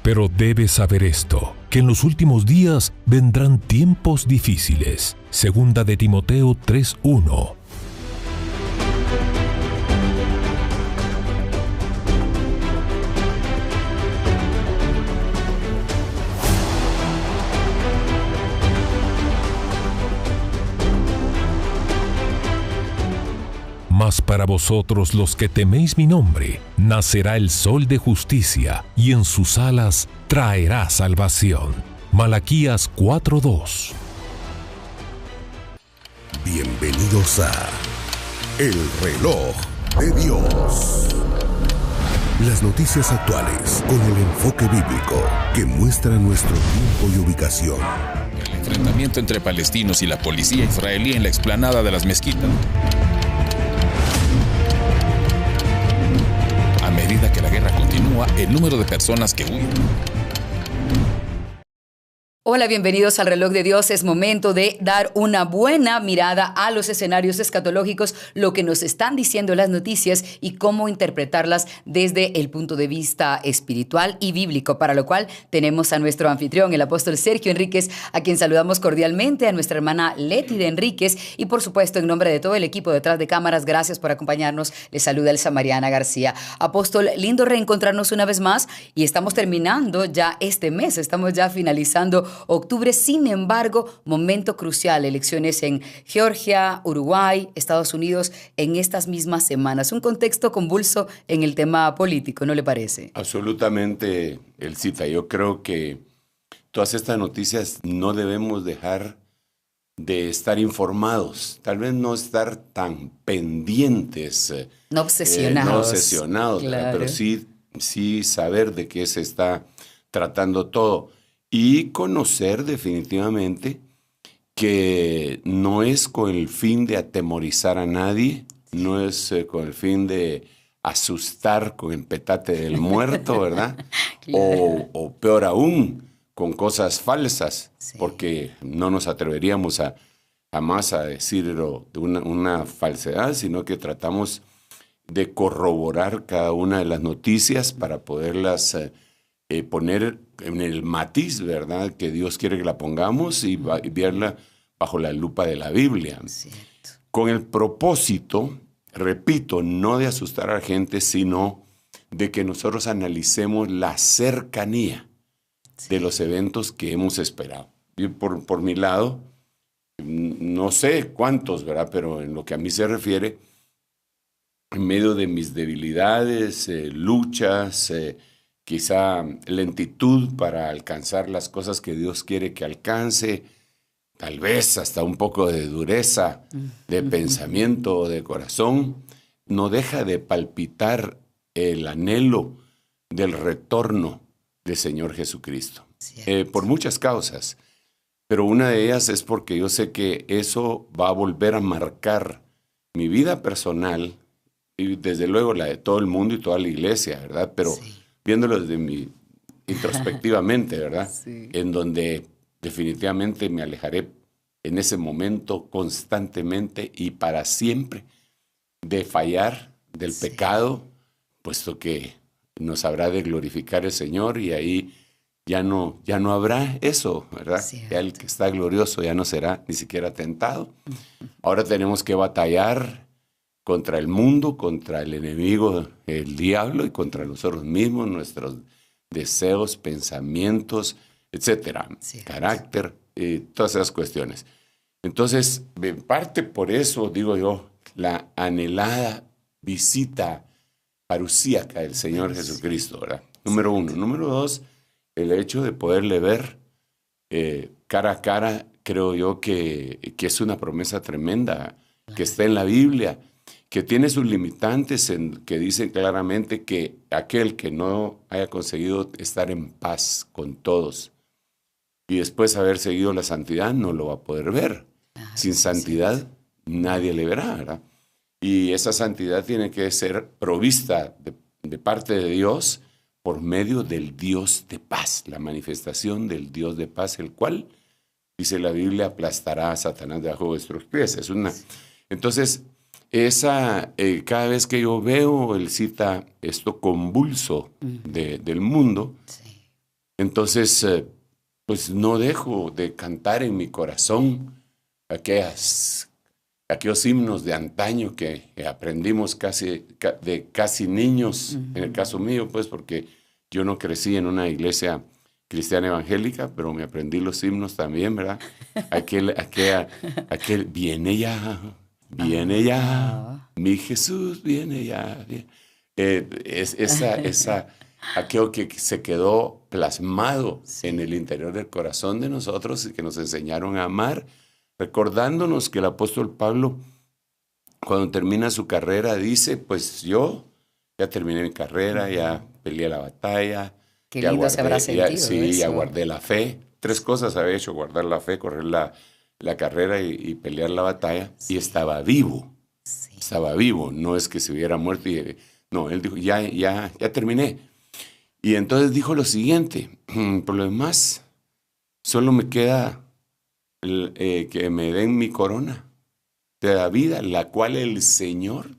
Pero debes saber esto, que en los últimos días vendrán tiempos difíciles. Segunda de Timoteo 3:1. Mas para vosotros los que teméis mi nombre, nacerá el sol de justicia, y en sus alas traerá salvación. Malaquías 4:2. Bienvenidos a El Reloj de Dios. Las noticias actuales con el enfoque bíblico que muestra nuestro tiempo y ubicación. El enfrentamiento entre palestinos y la policía israelí en la explanada de las mezquitas. A medida que la guerra continúa, el número de personas que huyen. Hola, bienvenidos al Reloj de Dios. Es momento de dar una buena mirada a los escenarios escatológicos, lo que nos están diciendo las noticias y cómo interpretarlas desde el punto de vista espiritual y bíblico, para lo cual tenemos a nuestro anfitrión, el apóstol Sergio Enríquez, a quien saludamos cordialmente, a nuestra hermana Leti de Enríquez y, por supuesto, en nombre de todo el equipo detrás de cámaras, gracias por acompañarnos. Les saluda Elsa Mariana García. Apóstol, lindo reencontrarnos una vez más y estamos terminando ya este mes, estamos ya finalizando octubre. Sin embargo, momento crucial, elecciones en Georgia, Uruguay, Estados Unidos en estas mismas semanas. Un contexto convulso en el tema político, ¿no le parece? Absolutamente, Elcita. Yo creo que todas estas noticias no debemos dejar de estar informados, tal vez no estar tan pendientes, no obsesionados, claro. Pero sí saber de qué se está tratando todo. Y conocer definitivamente que no es con el fin de atemorizar a nadie, no es con el fin de asustar con el petate del muerto, ¿verdad? Claro. O peor aún, con cosas falsas, sí. Porque no nos atreveríamos jamás a decir una falsedad, sino que tratamos de corroborar cada una de las noticias para poderlas poner en el matiz, ¿verdad?, que Dios quiere que la pongamos y verla bajo la lupa de la Biblia. Cierto. Con el propósito, repito, no de asustar a la gente, sino de que nosotros analicemos la cercanía de los eventos que hemos esperado. Y por mi lado, no sé cuántos, ¿verdad?, pero en lo que a mí se refiere, en medio de mis debilidades, luchas, quizá lentitud para alcanzar las cosas que Dios quiere que alcance, tal vez hasta un poco de dureza de pensamiento o de corazón, no deja de palpitar el anhelo del retorno del Señor Jesucristo. Por muchas causas, pero una de ellas es porque yo sé que eso va a volver a marcar mi vida personal y desde luego la de todo el mundo y toda la iglesia, ¿verdad? Pero viéndolo desde mi introspectivamente, ¿verdad? Sí. En donde definitivamente me alejaré en ese momento constantemente y para siempre de fallar del pecado, puesto que nos habrá de glorificar el Señor y ahí ya no habrá eso, ¿verdad? Cierto. Ya el que está glorioso ya no será ni siquiera tentado. Ahora tenemos que batallar contra el mundo, contra el enemigo, el diablo, y contra nosotros mismos, nuestros deseos, pensamientos, etcétera, carácter, todas esas cuestiones. Entonces, en parte por eso, digo yo, la anhelada visita parusíaca del Señor Jesucristo, ¿verdad? Número uno. Número dos, el hecho de poderle ver cara a cara, creo yo que es una promesa tremenda, que está en la Biblia, que tiene sus limitantes que dicen claramente que aquel que no haya conseguido estar en paz con todos y después haber seguido la santidad no lo va a poder ver. Sin santidad nadie le verá, ¿verdad? Y esa santidad tiene que ser provista de parte de Dios por medio del Dios de paz, la manifestación del Dios de paz, el cual, dice la Biblia, aplastará a Satanás debajo de vuestros pies. Entonces, cada vez que yo veo esto convulso del mundo, Entonces, pues no dejo de cantar en mi corazón aquellos himnos de antaño que aprendimos de casi niños, en el caso mío, pues porque yo no crecí en una iglesia cristiana evangélica, pero me aprendí los himnos también, ¿verdad? Aquel viene ya, mi Jesús viene ya. Aquello que se quedó plasmado en el interior del corazón de nosotros y que nos enseñaron a amar, recordándonos que el apóstol Pablo, cuando termina su carrera, dice, pues yo ya terminé mi carrera, ya peleé la batalla. Qué lindo se habrá sentido ya eso. guardé la fe. 3 cosas había hecho: guardar la fe, correr la carrera y pelear la batalla. Sí. Y estaba vivo. Sí. Estaba vivo. No es que se hubiera muerto. No, él dijo, ya terminé. Y entonces dijo lo siguiente: por lo demás, solo me queda que me den mi corona de la vida, la cual el Señor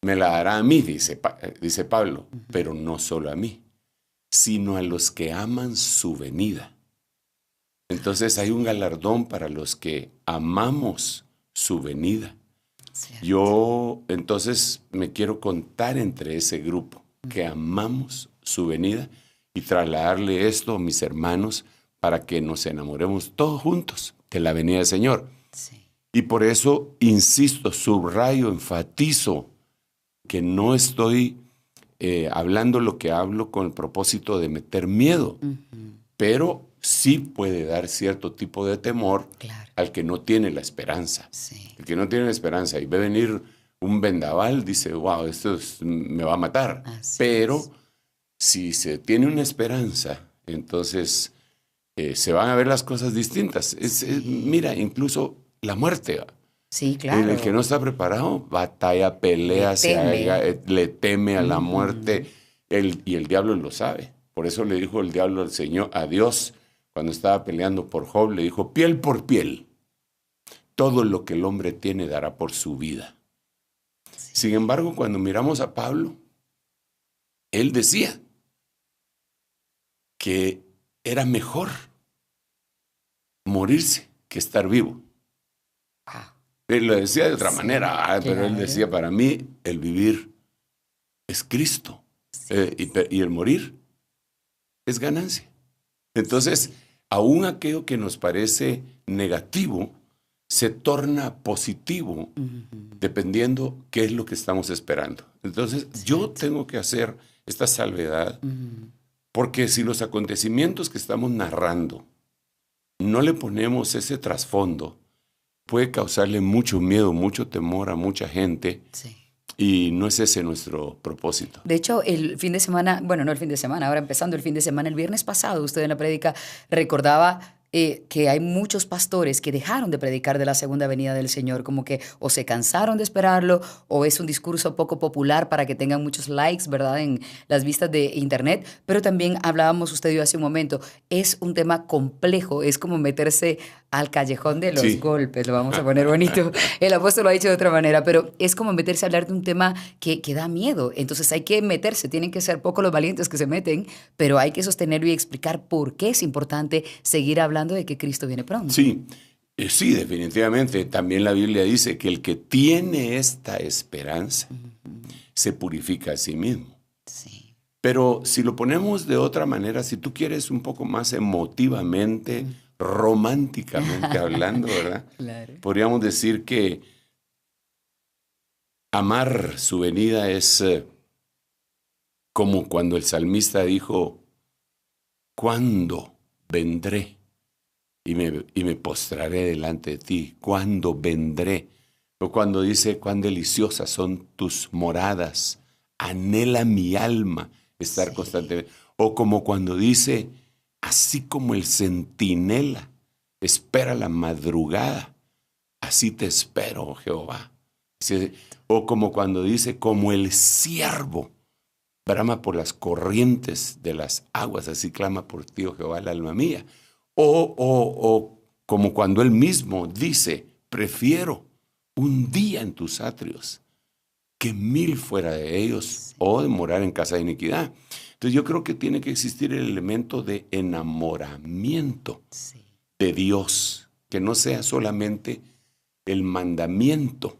me la dará a mí, dice Pablo, pero no solo a mí, sino a los que aman su venida. Entonces hay un galardón para los que amamos su venida. Cierto. Yo entonces me quiero contar entre ese grupo que amamos su venida y trasladarle esto a mis hermanos para que nos enamoremos todos juntos de la venida del Señor. Sí. Y por eso insisto, subrayo, enfatizo que no estoy hablando lo que hablo con el propósito de meter miedo, pero sí puede dar cierto tipo de temor, claro, al que no tiene la esperanza. Sí. El que no tiene la esperanza y ve venir un vendaval, dice, wow, esto me va a matar. Así pero es. Si se tiene una esperanza, entonces se van a ver las cosas distintas. Mira, incluso la muerte. Sí, claro. El que no está preparado, batalla, pelea, le teme a la muerte. Y el diablo lo sabe. Por eso le dijo el diablo al Señor, a Dios, cuando estaba peleando por Job, le dijo, piel por piel, todo lo que el hombre tiene dará por su vida. Sí. Sin embargo, cuando miramos a Pablo, él decía que era mejor morirse que estar vivo. Él lo decía de otra manera, pero él decía, para mí el vivir es Cristo, y el morir es ganancia. Entonces, aún aquello que nos parece negativo se torna positivo dependiendo qué es lo que estamos esperando. Entonces, yo tengo que hacer esta salvedad porque si los acontecimientos que estamos narrando no le ponemos ese trasfondo, puede causarle mucho miedo, mucho temor a mucha gente. Sí. Y no es ese nuestro propósito. De hecho, el fin de semana, bueno, no el fin de semana, ahora empezando el fin de semana, el viernes pasado, usted en la prédica recordaba que hay muchos pastores que dejaron de predicar de la segunda venida del Señor, como que o se cansaron de esperarlo, o es un discurso poco popular para que tengan muchos likes, ¿verdad?, en las vistas de internet. Pero también hablábamos usted y yo hace un momento, es un tema complejo, es como meterse al callejón de los golpes, lo vamos a poner bonito. El apóstol lo ha dicho de otra manera, pero es como meterse a hablar de un tema que da miedo. Entonces hay que meterse, tienen que ser pocos los valientes que se meten, pero hay que sostenerlo y explicar por qué es importante seguir hablando de que Cristo viene pronto. Sí, definitivamente. También la Biblia dice que el que tiene esta esperanza se purifica a sí mismo. Sí. Pero si lo ponemos de otra manera, si tú quieres un poco más emotivamente, románticamente hablando, ¿verdad? Claro. Podríamos decir que amar su venida es como cuando el salmista dijo, ¿cuándo vendré? Y me postraré delante de ti. ¿Cuándo vendré? O cuando dice, cuán deliciosas son tus moradas. Anhela mi alma estar constantemente. O como cuando dice, así como el centinela espera la madrugada, así te espero, oh Jehová. O como cuando dice, como el ciervo brama por las corrientes de las aguas, así clama por ti, oh Jehová, el alma mía. O como cuando él mismo dice, prefiero un día en tus atrios que 1000 fuera de ellos, o de morar en casa de iniquidad. Entonces yo creo que tiene que existir el elemento de enamoramiento Sí. de Dios, que no sea solamente el mandamiento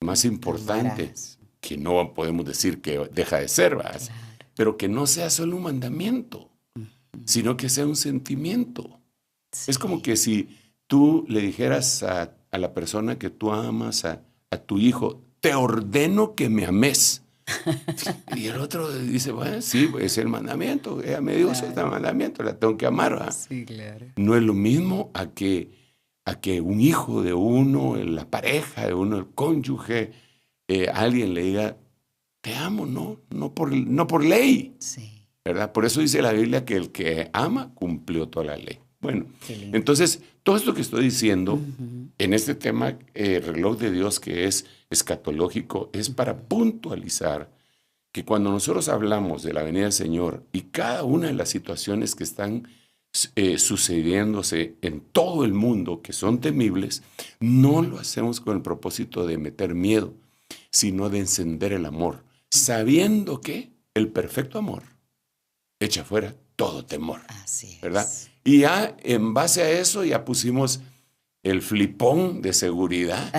más importante, Amarás. que no podemos decir que deja de ser, ¿verdad? Claro. Pero que no sea solo un mandamiento, sino que sea un sentimiento. Sí. Es como que si tú le dijeras a la persona que tú amas, a tu hijo, te ordeno que me ames. Y el otro dice, bueno, sí, es el mandamiento. Ella me dio ese mandamiento, la tengo que amar, ¿verdad? Sí, claro. No es lo mismo a que un hijo de uno, la pareja de uno, el cónyuge, alguien le diga, te amo, no por ley, Sí. ¿verdad? Por eso dice la Biblia que el que ama cumplió toda la ley. Bueno, Qué lindo. entonces, todo esto que estoy diciendo en este tema, reloj de Dios que es escatológico, es para puntualizar que cuando nosotros hablamos de la venida del Señor y cada una de las situaciones que están sucediéndose en todo el mundo, que son temibles, no lo hacemos con el propósito de meter miedo, sino de encender el amor, sabiendo que el perfecto amor echa fuera todo temor, Así es. ¿verdad? Y ya en base a eso ya pusimos el flipón de seguridad,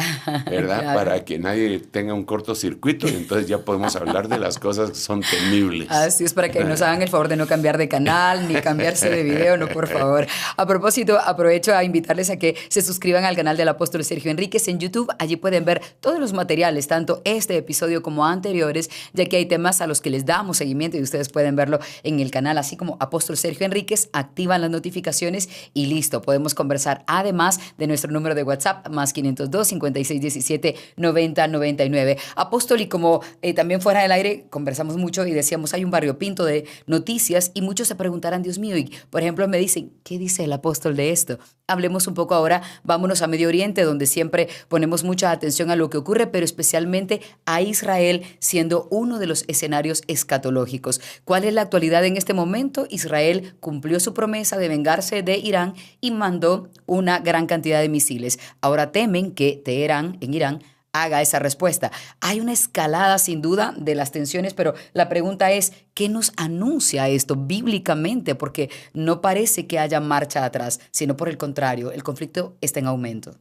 ¿verdad? Claro. Para que nadie tenga un cortocircuito y entonces ya podemos hablar de las cosas que son temibles. Así es, para que nos hagan el favor de no cambiar de canal ni cambiarse de video, no, por favor. A propósito, aprovecho a invitarles a que se suscriban al canal del apóstol Sergio Enríquez en YouTube. Allí pueden ver todos los materiales, tanto este episodio como anteriores, ya que hay temas a los que les damos seguimiento y ustedes pueden verlo en el canal, así como apóstol Sergio Enríquez. Activan las notificaciones y listo, podemos conversar. Además de nuestro número de WhatsApp, más 502 5617 9099. Apóstol, y como también fuera del aire conversamos mucho y decíamos, hay un variopinto de noticias y muchos se preguntarán, Dios mío, y por ejemplo me dicen, ¿qué dice el apóstol de esto? Hablemos un poco ahora, vámonos a Medio Oriente, donde siempre ponemos mucha atención a lo que ocurre, pero especialmente a Israel siendo uno de los escenarios escatológicos. ¿Cuál es la actualidad en este momento? Israel cumplió su promesa de vengarse de Irán y mandó una gran cantidad de misiles. Ahora temen que Teherán, en Irán, haga esa respuesta. Hay una escalada sin duda de las tensiones, pero la pregunta es, ¿qué nos anuncia esto bíblicamente? Porque no parece que haya marcha atrás, sino por el contrario, el conflicto está en aumento.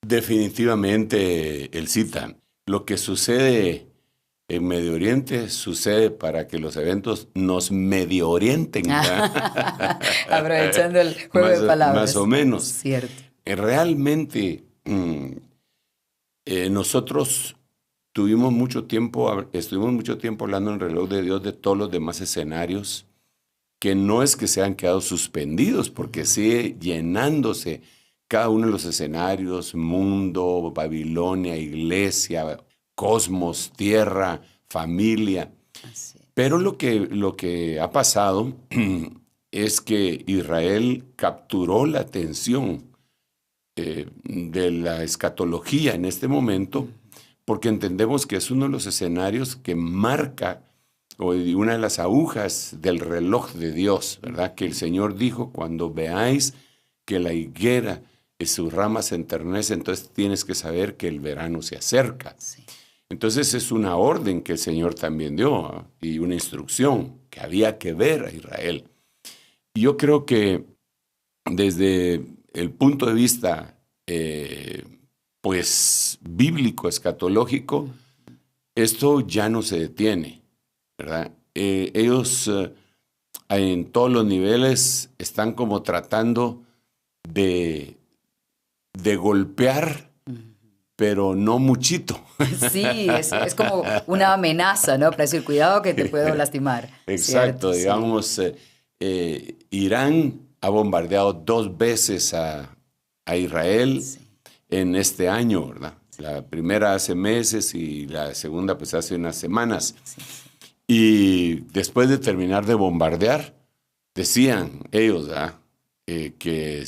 Definitivamente, Elcita, lo que sucede en Medio Oriente sucede para que los eventos nos medio orienten. Aprovechando el juego de palabras. Más o menos. Cierto. Realmente, nosotros estuvimos mucho tiempo hablando en Reloj de Dios de todos los demás escenarios, que no es que se han quedado suspendidos, porque sigue llenándose cada uno de los escenarios: mundo, Babilonia, iglesia, cosmos, tierra, familia. Así. Pero lo que ha pasado es que Israel capturó la atención de la escatología en este momento, porque entendemos que es uno de los escenarios que marca, o una de las agujas del reloj de Dios, ¿verdad? Que el Señor dijo, cuando veáis que la higuera sus ramas se enternecen, entonces tienes que saber que el verano se acerca. Sí. Entonces es una orden que el Señor también dio y una instrucción que había que ver a Israel. Y yo creo que desde el punto de vista pues bíblico, escatológico, esto ya no se detiene, ¿verdad? Ellos en todos los niveles están como tratando de golpear, pero no muchito. Sí, es como una amenaza, ¿no? Para decir, cuidado que te puedo lastimar. Exacto, ¿cierto? digamos, Irán ha bombardeado 2 veces a Israel en este año, ¿verdad? La primera hace meses y la segunda pues hace unas semanas. Sí. Y después de terminar de bombardear, decían ellos, ¿verdad? Que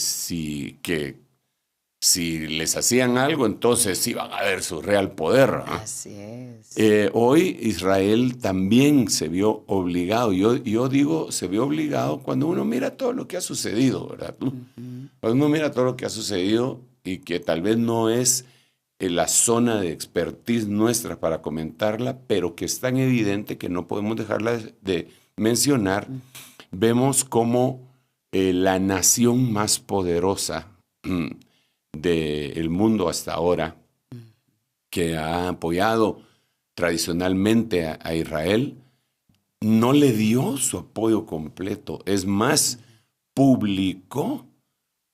si les hacían algo, entonces iban a ver su real poder, ¿verdad? Así es. Hoy Israel también se vio obligado. Yo digo, se vio obligado cuando uno mira todo lo que ha sucedido, ¿verdad? Cuando uno mira todo lo que ha sucedido y que tal vez no es la zona de expertise nuestra para comentarla, pero que es tan evidente que no podemos dejarla de mencionar. Vemos cómo la nación más poderosa del mundo hasta ahora, que ha apoyado tradicionalmente a Israel, no le dio su apoyo completo. Es más, publicó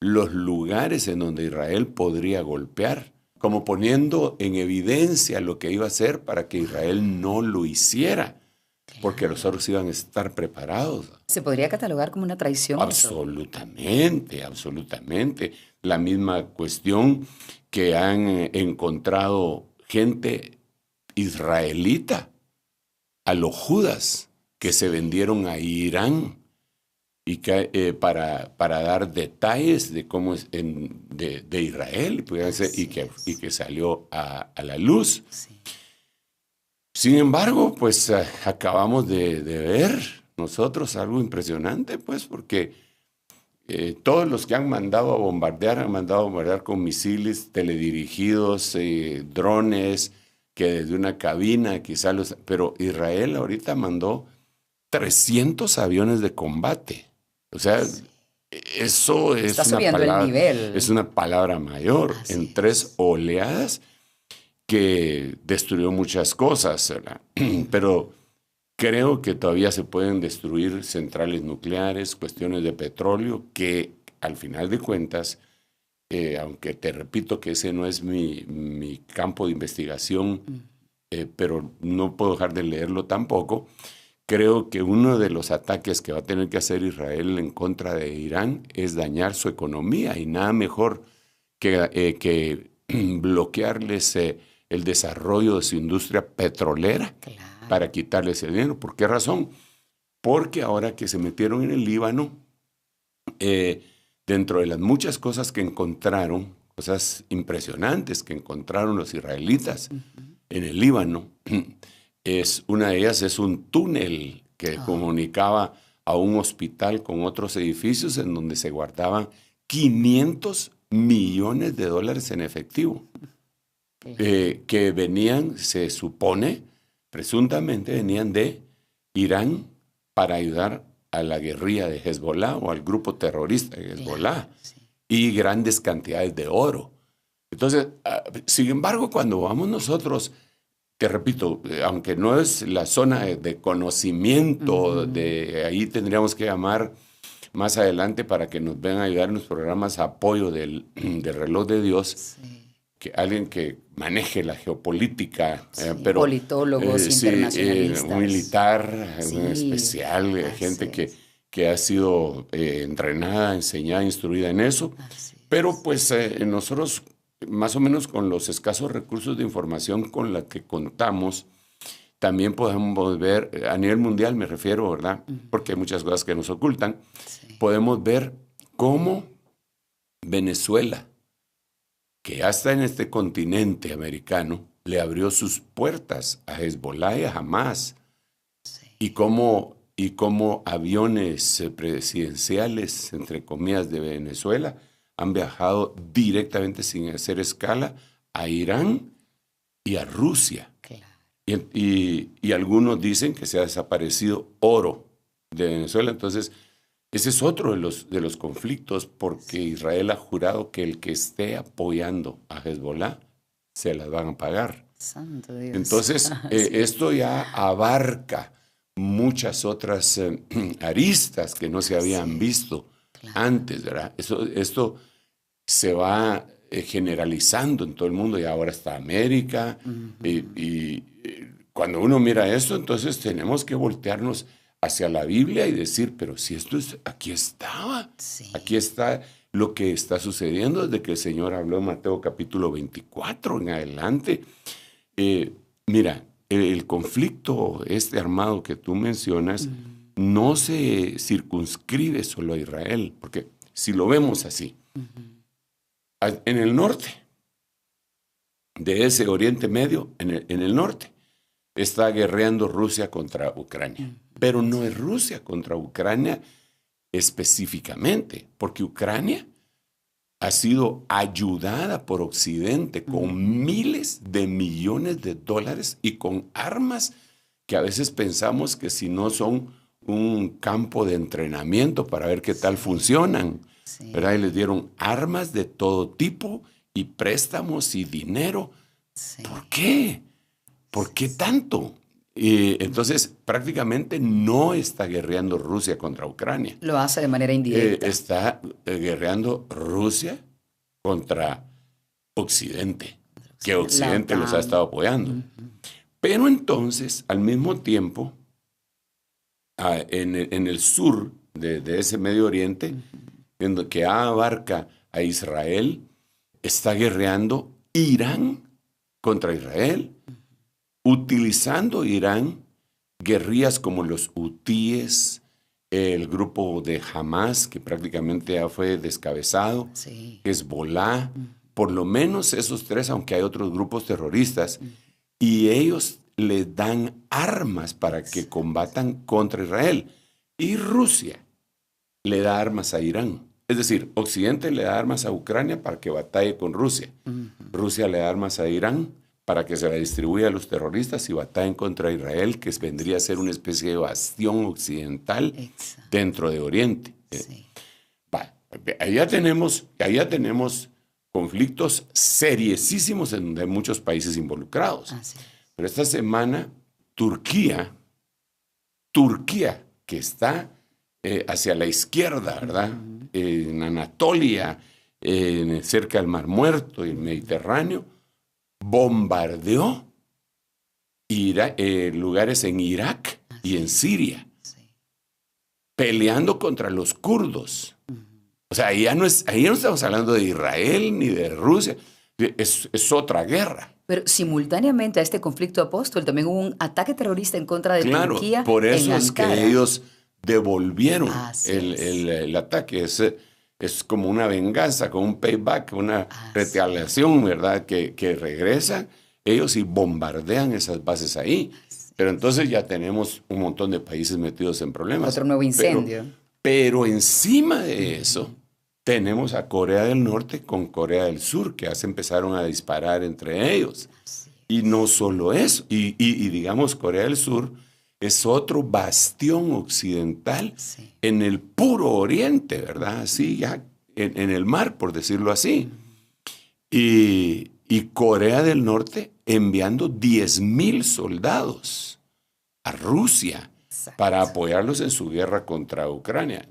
los lugares en donde Israel podría golpear, como poniendo en evidencia lo que iba a hacer para que Israel no lo hiciera, porque los otros iban a estar preparados. ¿Se podría catalogar como una traición? Absolutamente, absolutamente. La misma cuestión que han encontrado gente israelita, a los judas que se vendieron a Irán, y que, para dar detalles de cómo es de Israel, y que salió a la luz. Sí. Sin embargo, pues acabamos de ver nosotros algo impresionante, pues, porque todos los que han mandado a bombardear con misiles teledirigidos, drones, que desde una cabina quizás pero Israel ahorita mandó 300 aviones de combate. O sea, sí, eso es una palabra mayor. Así en 3 oleadas que destruyó muchas cosas, ¿verdad? Pero creo que todavía se pueden destruir centrales nucleares, cuestiones de petróleo, que al final de cuentas, aunque te repito que ese no es mi campo de investigación, pero no puedo dejar de leerlo tampoco. Creo que uno de los ataques que va a tener que hacer Israel en contra de Irán es dañar su economía, y nada mejor que bloquearles el desarrollo de su industria petrolera, claro, para quitarles el dinero. ¿Por qué razón? Porque ahora que se metieron en el Líbano, dentro de las muchas cosas que encontraron, cosas impresionantes que encontraron los israelitas en el Líbano, una de ellas es un túnel que comunicaba a un hospital con otros edificios en donde se guardaban $500 millones en efectivo, que venían, se supone, presuntamente venían de Irán para ayudar a la guerrilla de Hezbollah o al grupo terrorista de Hezbollah, y grandes cantidades de oro. Entonces, sin embargo, cuando vamos nosotros, te repito, aunque no es la zona de conocimiento, de ahí tendríamos que llamar más adelante para que nos vengan a ayudar en los programas a apoyo del reloj de Dios, que alguien que maneje la geopolítica, pero politólogos, internacionalistas, un militar, un especial, gente que ha sido entrenada, enseñada, instruida en eso. Pero pues nosotros, más o menos con los escasos recursos de información con la que contamos, también podemos ver, a nivel mundial me refiero, ¿verdad? Porque hay muchas cosas que nos ocultan. Podemos ver cómo Venezuela, que ya está en este continente americano, le abrió sus puertas a Hezbollah y a Hamas. Y cómo aviones presidenciales, entre comillas, de Venezuela han viajado directamente sin hacer escala a Irán y a Rusia. Claro. Y algunos dicen que se ha desaparecido oro de Venezuela. Entonces, ese es otro de los conflictos, porque Israel ha jurado que el que esté apoyando a Hezbollah se las van a pagar. Santo Dios. Entonces, esto ya abarca muchas otras aristas que no se habían visto antes, ¿verdad? Esto se va generalizando en todo el mundo, y ahora está América. Y cuando uno mira esto, entonces tenemos que voltearnos hacia la Biblia y decir, pero si esto aquí estaba, aquí está lo que está sucediendo desde que el Señor habló en Mateo capítulo 24 en adelante. Mira, el conflicto armado que tú mencionas no se circunscribe solo a Israel, porque si lo vemos así, en el norte de ese Oriente Medio, en el norte, está guerreando Rusia contra Ucrania. Pero no es Rusia contra Ucrania específicamente, porque Ucrania ha sido ayudada por Occidente con miles de millones de dólares y con armas que a veces pensamos que si no son un campo de entrenamiento para ver qué tal funcionan, ¿verdad? Y les dieron armas de todo tipo y préstamos y dinero. ¿Por qué? ¿Por qué tanto? Entonces, prácticamente no está guerreando Rusia contra Ucrania. Lo hace de manera indirecta. Está guerreando Rusia contra Occidente, que Occidente los ha estado apoyando. Pero entonces, al mismo tiempo, en el sur de ese Medio Oriente, en lo que abarca a Israel, está guerreando Irán contra Israel, utilizando Irán guerrillas como los hutíes, el grupo de Hamas, que prácticamente ya fue descabezado, Hezbollah, por lo menos esos tres, aunque hay otros grupos terroristas, y ellos les dan armas para que combatan contra Israel. Y Rusia le da armas a Irán. Es decir, Occidente le da armas a Ucrania para que batalle con Rusia. Rusia le da armas a Irán para que se la distribuya a los terroristas y batallen contra Israel, que vendría a ser una especie de bastión occidental dentro de Oriente. Allá tenemos conflictos seriosísimos en donde hay muchos países involucrados. Pero esta semana, Turquía, que está hacia la izquierda, ¿verdad? En Anatolia, cerca del Mar Muerto y el Mediterráneo, bombardeó lugares en Irak y en Siria, peleando contra los kurdos. O sea, ahí no estamos hablando de Israel ni de Rusia, es otra guerra. Pero simultáneamente a este conflicto apóstol también hubo un ataque terrorista en contra de Turquía. Por eso en es Ankara. Que ellos devolvieron el ataque. Es como una venganza, como un payback, una retaliación, ¿verdad? Que regresan ellos y bombardean esas bases ahí. Pero entonces ya tenemos un montón de países metidos en problemas. Otro nuevo incendio. Pero encima de eso, tenemos a Corea del Norte con Corea del Sur, que ya se empezaron a disparar entre ellos. Y no solo eso, y digamos, Corea del Sur es otro bastión occidental en el puro oriente, ¿verdad? Así ya en el mar, por decirlo así. Y Corea del Norte enviando 10,000 soldados a Rusia para apoyarlos en su guerra contra Ucrania.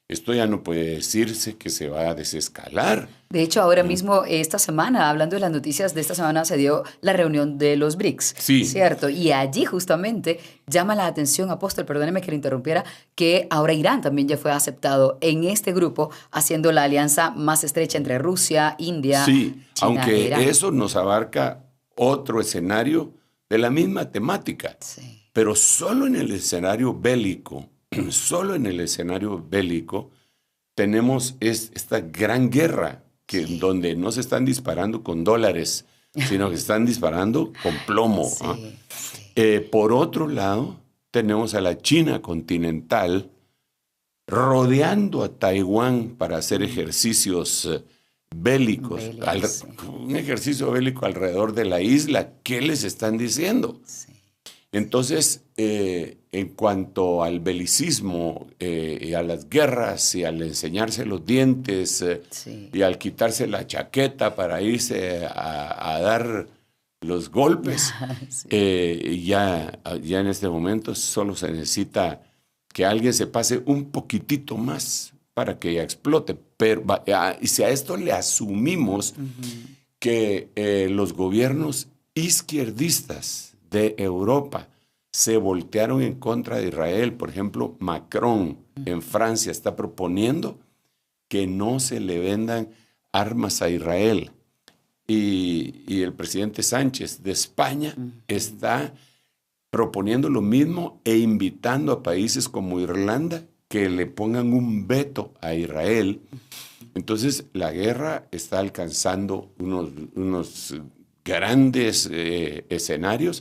Esto ya no puede decirse que se va a desescalar. De hecho, ahora mismo, esta semana, hablando de las noticias de esta semana, se dio la reunión de los BRICS, ¿cierto? Y allí justamente llama la atención, apóstol, perdóneme que le interrumpiera, que ahora Irán también ya fue aceptado en este grupo, haciendo la alianza más estrecha entre Rusia, India, China, aunque Irán. eso nos abarca otro escenario de la misma temática, pero solo en el escenario bélico. Solo en el escenario bélico tenemos esta gran guerra donde no se están disparando con dólares, sino que están disparando con plomo. Por otro lado, tenemos a la China continental rodeando a Taiwán para hacer ejercicios bélicos. Un ejercicio bélico alrededor de la isla. ¿Qué les están diciendo? Entonces, en cuanto al belicismo y a las guerras y al enseñarse los dientes y al quitarse la chaqueta para irse a dar los golpes, ya en este momento solo se necesita que alguien se pase un poquitito más para que ya explote. Y si a esto le asumimos que los gobiernos izquierdistas de Europa se voltearon en contra de Israel. Por ejemplo, Macron en Francia está proponiendo que no se le vendan armas a Israel. Y el presidente Sánchez de España está proponiendo lo mismo e invitando a países como Irlanda que le pongan un veto a Israel. Entonces, la guerra está alcanzando unos grandes escenarios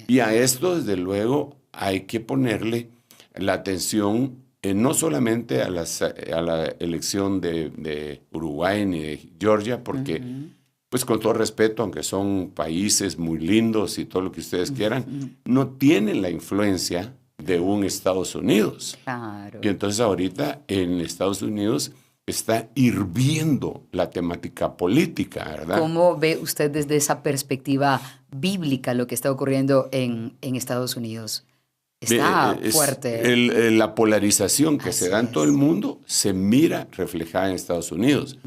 y a esto desde luego hay que ponerle la atención no solamente a la elección de Uruguay ni de Georgia, porque, pues con todo respeto, aunque son países muy lindos y todo lo que ustedes quieran, no tienen la influencia de un Estados Unidos. Claro. Y entonces ahorita en Estados Unidos está hirviendo la temática política, ¿verdad? ¿Cómo ve usted desde esa perspectiva bíblica lo que está ocurriendo en Estados Unidos? Está fuerte. La polarización que se da en todo el mundo se mira reflejada en Estados Unidos.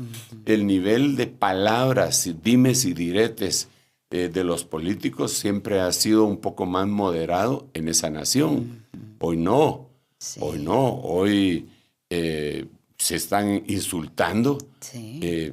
El nivel de palabras, dimes y diretes de los políticos siempre ha sido un poco más moderado en esa nación. Hoy no. Sí. Hoy se están insultando. Sí.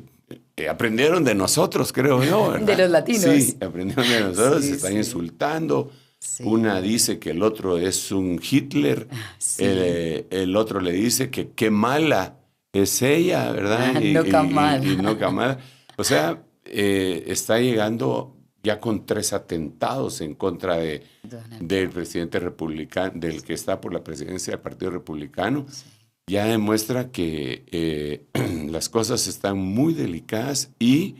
Aprendieron de nosotros, creo yo, ¿verdad? De los latinos. Sí, aprendieron de nosotros, Sí, se están insultando. Sí. Una dice que el otro es un Hitler, Sí. el otro le dice que qué mala es ella, ¿verdad? No Kamala. Y no Kamala. O sea, está llegando ya con 3 atentados en contra del presidente republicano, del que está por la presidencia del Partido Republicano. Sí. Ya demuestra que las cosas están muy delicadas y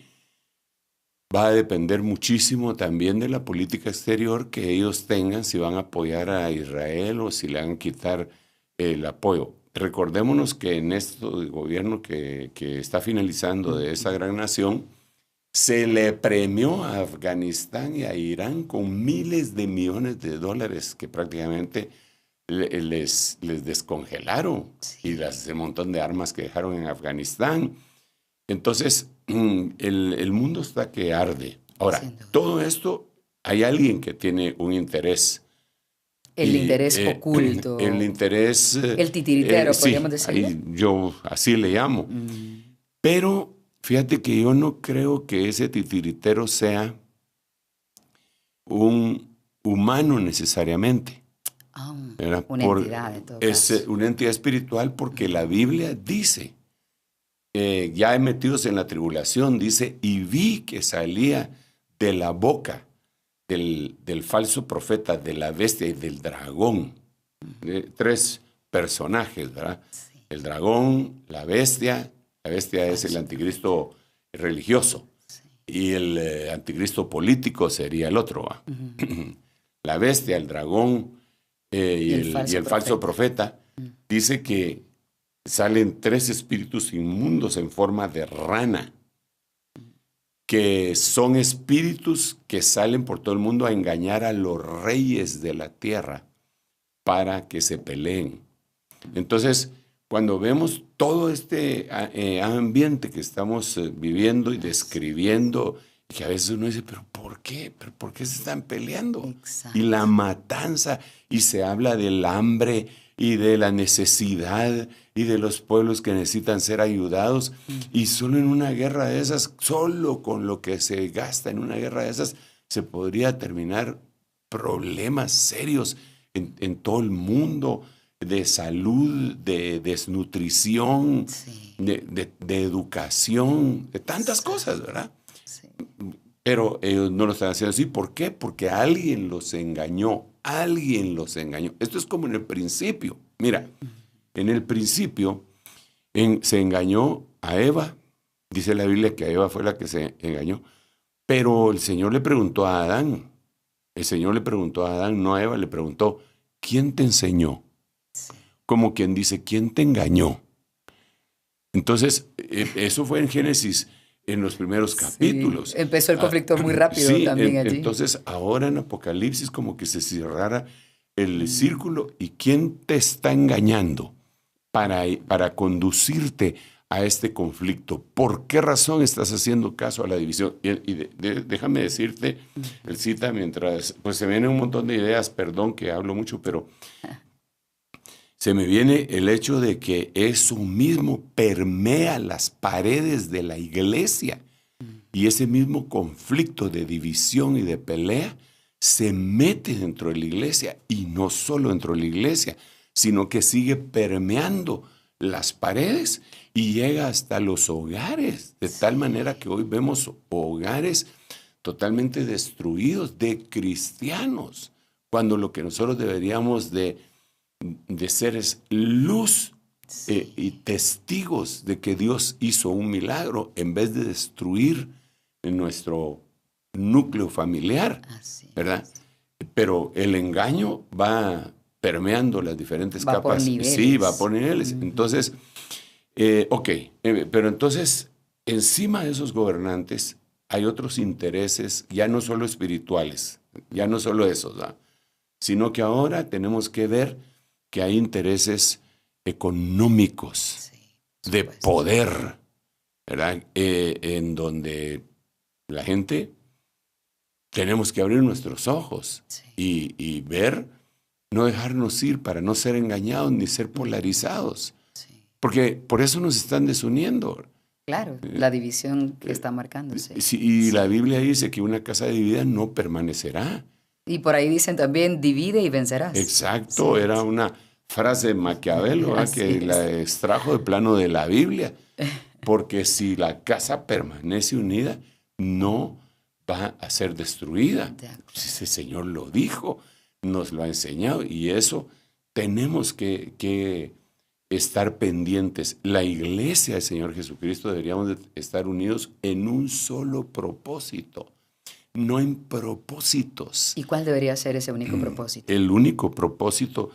va a depender muchísimo también de la política exterior que ellos tengan, si van a apoyar a Israel o si le van a quitar el apoyo. Recordémonos que en este gobierno que está finalizando de esa gran nación, se le premió a Afganistán y a Irán con miles de millones de dólares que prácticamente les descongelaron, sí. Y ese montón de armas que dejaron en Afganistán. Entonces, el mundo está que arde. Ahora, todo esto, hay alguien que tiene un interés. El interés oculto. El interés... el titiritero, podríamos decirlo. Yo así le llamo. Pero fíjate que yo no creo que ese titiritero sea un humano necesariamente. Una entidad de todo caso. Es una entidad espiritual porque la Biblia dice... ya metidos en la tribulación, dice, y vi que salía de la boca del falso profeta, de la bestia y del dragón. 3 personajes, ¿verdad? Sí. El dragón, la bestia es el anticristo religioso, sí. Y el anticristo político sería el otro, ¿va? La bestia, el dragón y el falso profeta, dice que salen 3 espíritus inmundos en forma de rana, que son espíritus que salen por todo el mundo a engañar a los reyes de la tierra para que se peleen. Entonces, cuando vemos todo este ambiente que estamos viviendo y describiendo, que a veces uno dice, ¿pero por qué? ¿Pero por qué se están peleando? Exacto. Y la matanza, y se habla del hambre y de la necesidad y de los pueblos que necesitan ser ayudados. Y solo en una guerra de esas, solo con lo que se gasta en una guerra de esas, se podría terminar problemas serios en todo el mundo, de salud, de desnutrición, sí. de educación, de tantas cosas, ¿verdad? Sí. Pero ellos no lo están haciendo así. ¿Por qué? Porque alguien los engañó. Alguien los engañó. Esto es como en el principio. Mira, en el principio se engañó a Eva. Dice la Biblia que a Eva fue la que se engañó. Pero el Señor le preguntó a Adán. El Señor le preguntó a Adán, no a Eva, le preguntó, ¿quién te enseñó? Como quien dice, ¿quién te engañó? Entonces, eso fue en Génesis, en los primeros capítulos. Sí, empezó el conflicto muy rápido también allí. Entonces, ahora en Apocalipsis como que se cerrara el círculo. ¿Y quién te está engañando para conducirte a este conflicto? ¿Por qué razón estás haciendo caso a la división? Y déjame decirte, el cita mientras, pues se vienen un montón de ideas, perdón que hablo mucho, pero se me viene el hecho de que eso mismo permea las paredes de la iglesia. Y ese mismo conflicto de división y de pelea se mete dentro de la iglesia. Y no solo dentro de la iglesia, sino que sigue permeando las paredes y llega hasta los hogares. De tal manera que hoy vemos hogares totalmente destruidos de cristianos. Cuando lo que nosotros deberíamos de de seres luz y testigos de que Dios hizo un milagro en vez de destruir nuestro núcleo familiar, ¿verdad? Pero el engaño va permeando las diferentes capas. Por niveles. Sí, va por niveles. Entonces, pero entonces, encima de esos gobernantes hay otros intereses, ya no solo espirituales, ya no solo esos, ¿verdad? Sino que ahora tenemos que ver que hay intereses económicos, de poder, ¿verdad? En donde la gente tenemos que abrir nuestros ojos y ver, no dejarnos ir para no ser engañados ni ser polarizados. Porque por eso nos están desuniendo. Claro, la división que está marcándose. Y la Biblia dice que una casa dividida no permanecerá. Y por ahí dicen también, divide y vencerás. Exacto, era una frase de Maquiavelo que la extrajo de plano de la Biblia. Porque si la casa permanece unida, no va a ser destruida. Ese Señor lo dijo, nos lo ha enseñado, y eso tenemos que estar pendientes. La iglesia del Señor Jesucristo deberíamos de estar unidos en un solo propósito, no en propósitos. ¿Y cuál debería ser ese único propósito? El único propósito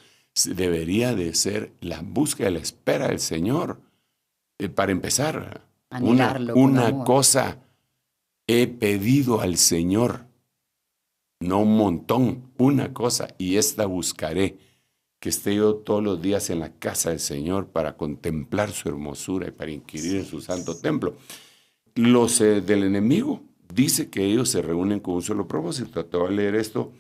debería de ser la búsqueda, la espera del Señor. Para empezar, una cosa he pedido al Señor, no un montón, una cosa, y esta buscaré, que esté yo todos los días en la casa del Señor para contemplar su hermosura y para inquirir en su santo templo. Los del enemigo dice que ellos se reúnen con un solo propósito. Te voy a leer esto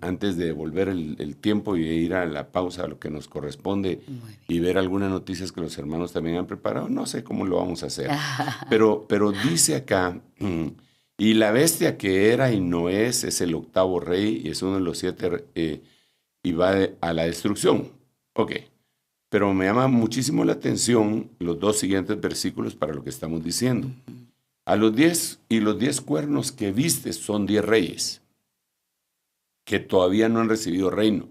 antes de volver el tiempo y ir a la pausa, a lo que nos corresponde, y ver algunas noticias que los hermanos también han preparado. No sé cómo lo vamos a hacer, pero dice acá, y la bestia que era y no es el octavo rey, y es uno de los 7, y va a la destrucción. Ok, pero me llama muchísimo la atención los 2 siguientes versículos para lo que estamos diciendo. A los 10 cuernos que viste son 10 reyes, que todavía no han recibido reino,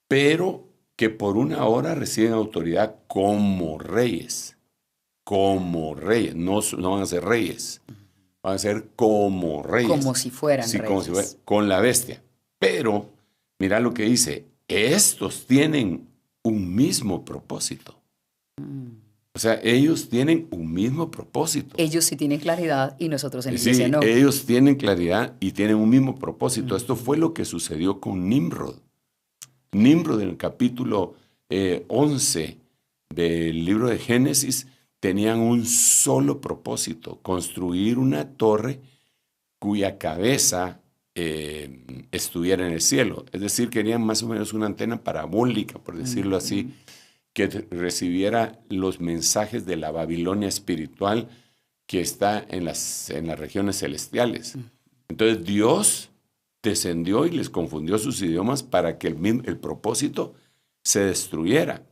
pero que por una hora reciben autoridad como reyes. Como reyes, no van a ser reyes, van a ser como reyes. Como si fueran reyes. Como si fueran, con la bestia. Pero, mira lo que dice, estos tienen un mismo propósito. O sea, ellos tienen un mismo propósito. Ellos sí tienen claridad y nosotros en la iglesia no. Ellos tienen claridad y tienen un mismo propósito. Esto fue lo que sucedió con Nimrod. Nimrod, en el capítulo 11 del libro de Génesis, tenían un solo propósito: construir una torre cuya cabeza estuviera en el cielo. Es decir, querían más o menos una antena parabólica, por decirlo así, que recibiera los mensajes de la Babilonia espiritual que está en las regiones celestiales. Entonces Dios descendió y les confundió sus idiomas para que el propósito se destruyera.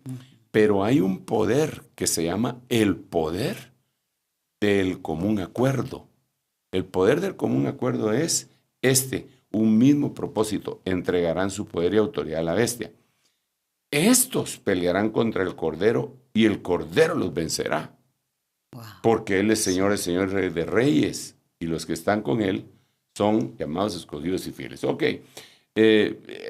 Pero hay un poder que se llama el poder del común acuerdo. El poder del común acuerdo es un mismo propósito: entregarán su poder y autoridad a la bestia. Estos pelearán contra el Cordero y el Cordero los vencerá. Wow. Porque Él es Señor, el Señor Rey de Reyes, y los que están con Él son llamados, escogidos y fieles. Ok,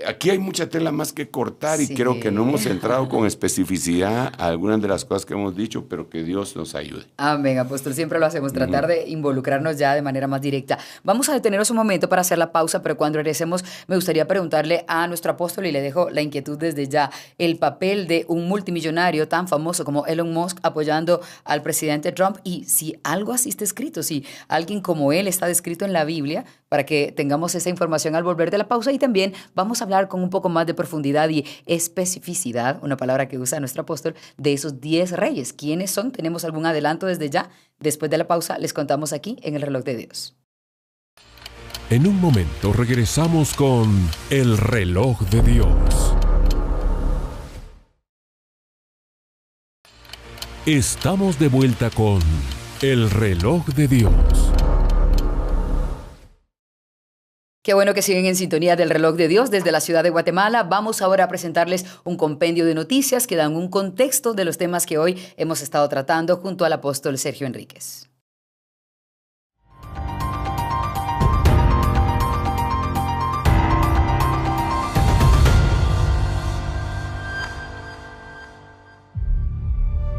aquí hay mucha tela más que cortar, y creo que no hemos entrado con especificidad a algunas de las cosas que hemos dicho, pero que Dios nos ayude. Amén, apóstol, siempre lo hacemos, tratar de involucrarnos ya de manera más directa. Vamos a detenernos un momento para hacer la pausa, pero cuando regresemos me gustaría preguntarle a nuestro apóstol, y le dejo la inquietud desde ya, el papel de un multimillonario tan famoso como Elon Musk apoyando al presidente Trump, y si algo así está escrito, si alguien como él está descrito en la Biblia, para que tengamos esa información al volver de la pausa. Y también vamos a hablar con un poco más de profundidad y especificidad, una palabra que usa nuestro apóstol, de esos 10 reyes. ¿Quiénes son? ¿Tenemos algún adelanto desde ya? Después de la pausa les contamos aquí en El Reloj de Dios. En un momento regresamos con El Reloj de Dios. Estamos de vuelta con El Reloj de Dios. Qué bueno que siguen en sintonía del Reloj de Dios desde la ciudad de Guatemala. Vamos ahora a presentarles un compendio de noticias que dan un contexto de los temas que hoy hemos estado tratando junto al apóstol Sergio Enríquez.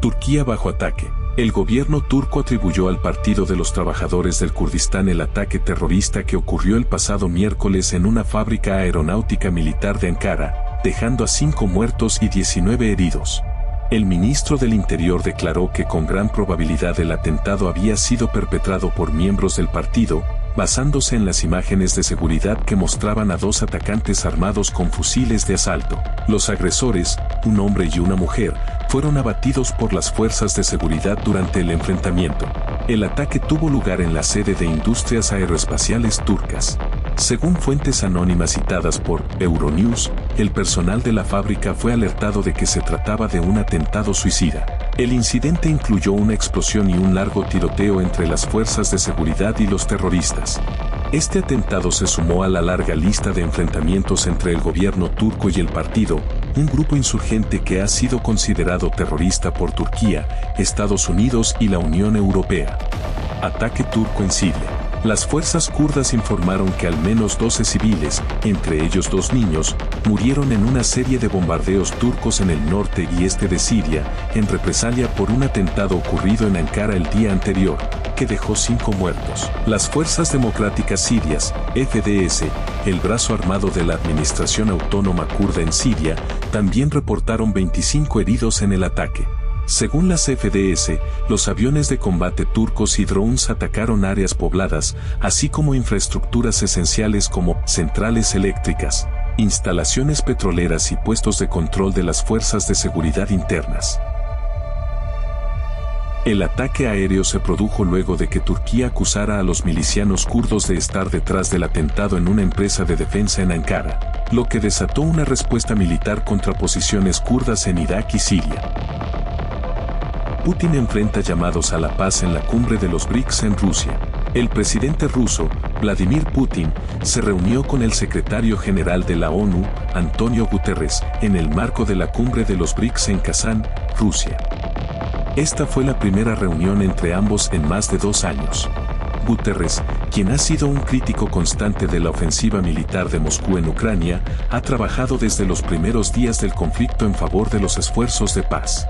Turquía bajo ataque. El gobierno turco atribuyó al Partido de los Trabajadores del Kurdistán el ataque terrorista que ocurrió el pasado miércoles en una fábrica aeronáutica militar de Ankara, dejando a 5 muertos y 19 heridos. El ministro del Interior declaró que con gran probabilidad el atentado había sido perpetrado por miembros del partido, basándose en las imágenes de seguridad que mostraban a 2 atacantes armados con fusiles de asalto. Los agresores, un hombre y una mujer, fueron abatidos por las fuerzas de seguridad durante el enfrentamiento. El ataque tuvo lugar en la sede de Industrias Aeroespaciales Turcas. Según fuentes anónimas citadas por Euronews, el personal de la fábrica fue alertado de que se trataba de un atentado suicida. El incidente incluyó una explosión y un largo tiroteo entre las fuerzas de seguridad y los terroristas. Este atentado se sumó a la larga lista de enfrentamientos entre el gobierno turco y el partido, un grupo insurgente que ha sido considerado terrorista por Turquía, Estados Unidos y la Unión Europea. Ataque turco en Siria. Las fuerzas kurdas informaron que al menos 12 civiles, entre ellos 2 niños, murieron en una serie de bombardeos turcos en el norte y este de Siria, en represalia por un atentado ocurrido en Ankara el día anterior, que dejó 5 muertos. Las Fuerzas Democráticas Sirias, FDS, el brazo armado de la Administración Autónoma Kurda en Siria, también reportaron 25 heridos en el ataque. Según las FDS, los aviones de combate turcos y drones atacaron áreas pobladas, así como infraestructuras esenciales como centrales eléctricas, instalaciones petroleras y puestos de control de las fuerzas de seguridad internas. El ataque aéreo se produjo luego de que Turquía acusara a los milicianos kurdos de estar detrás del atentado en una empresa de defensa en Ankara, lo que desató una respuesta militar contra posiciones kurdas en Irak y Siria. Putin enfrenta llamados a la paz en la cumbre de los BRICS en Rusia. El presidente ruso, Vladimir Putin, se reunió con el secretario general de la ONU, Antonio Guterres, en el marco de la cumbre de los BRICS en Kazán, Rusia. Esta fue la primera reunión entre ambos en más de 2 años. Guterres, quien ha sido un crítico constante de la ofensiva militar de Moscú en Ucrania, ha trabajado desde los primeros días del conflicto en favor de los esfuerzos de paz.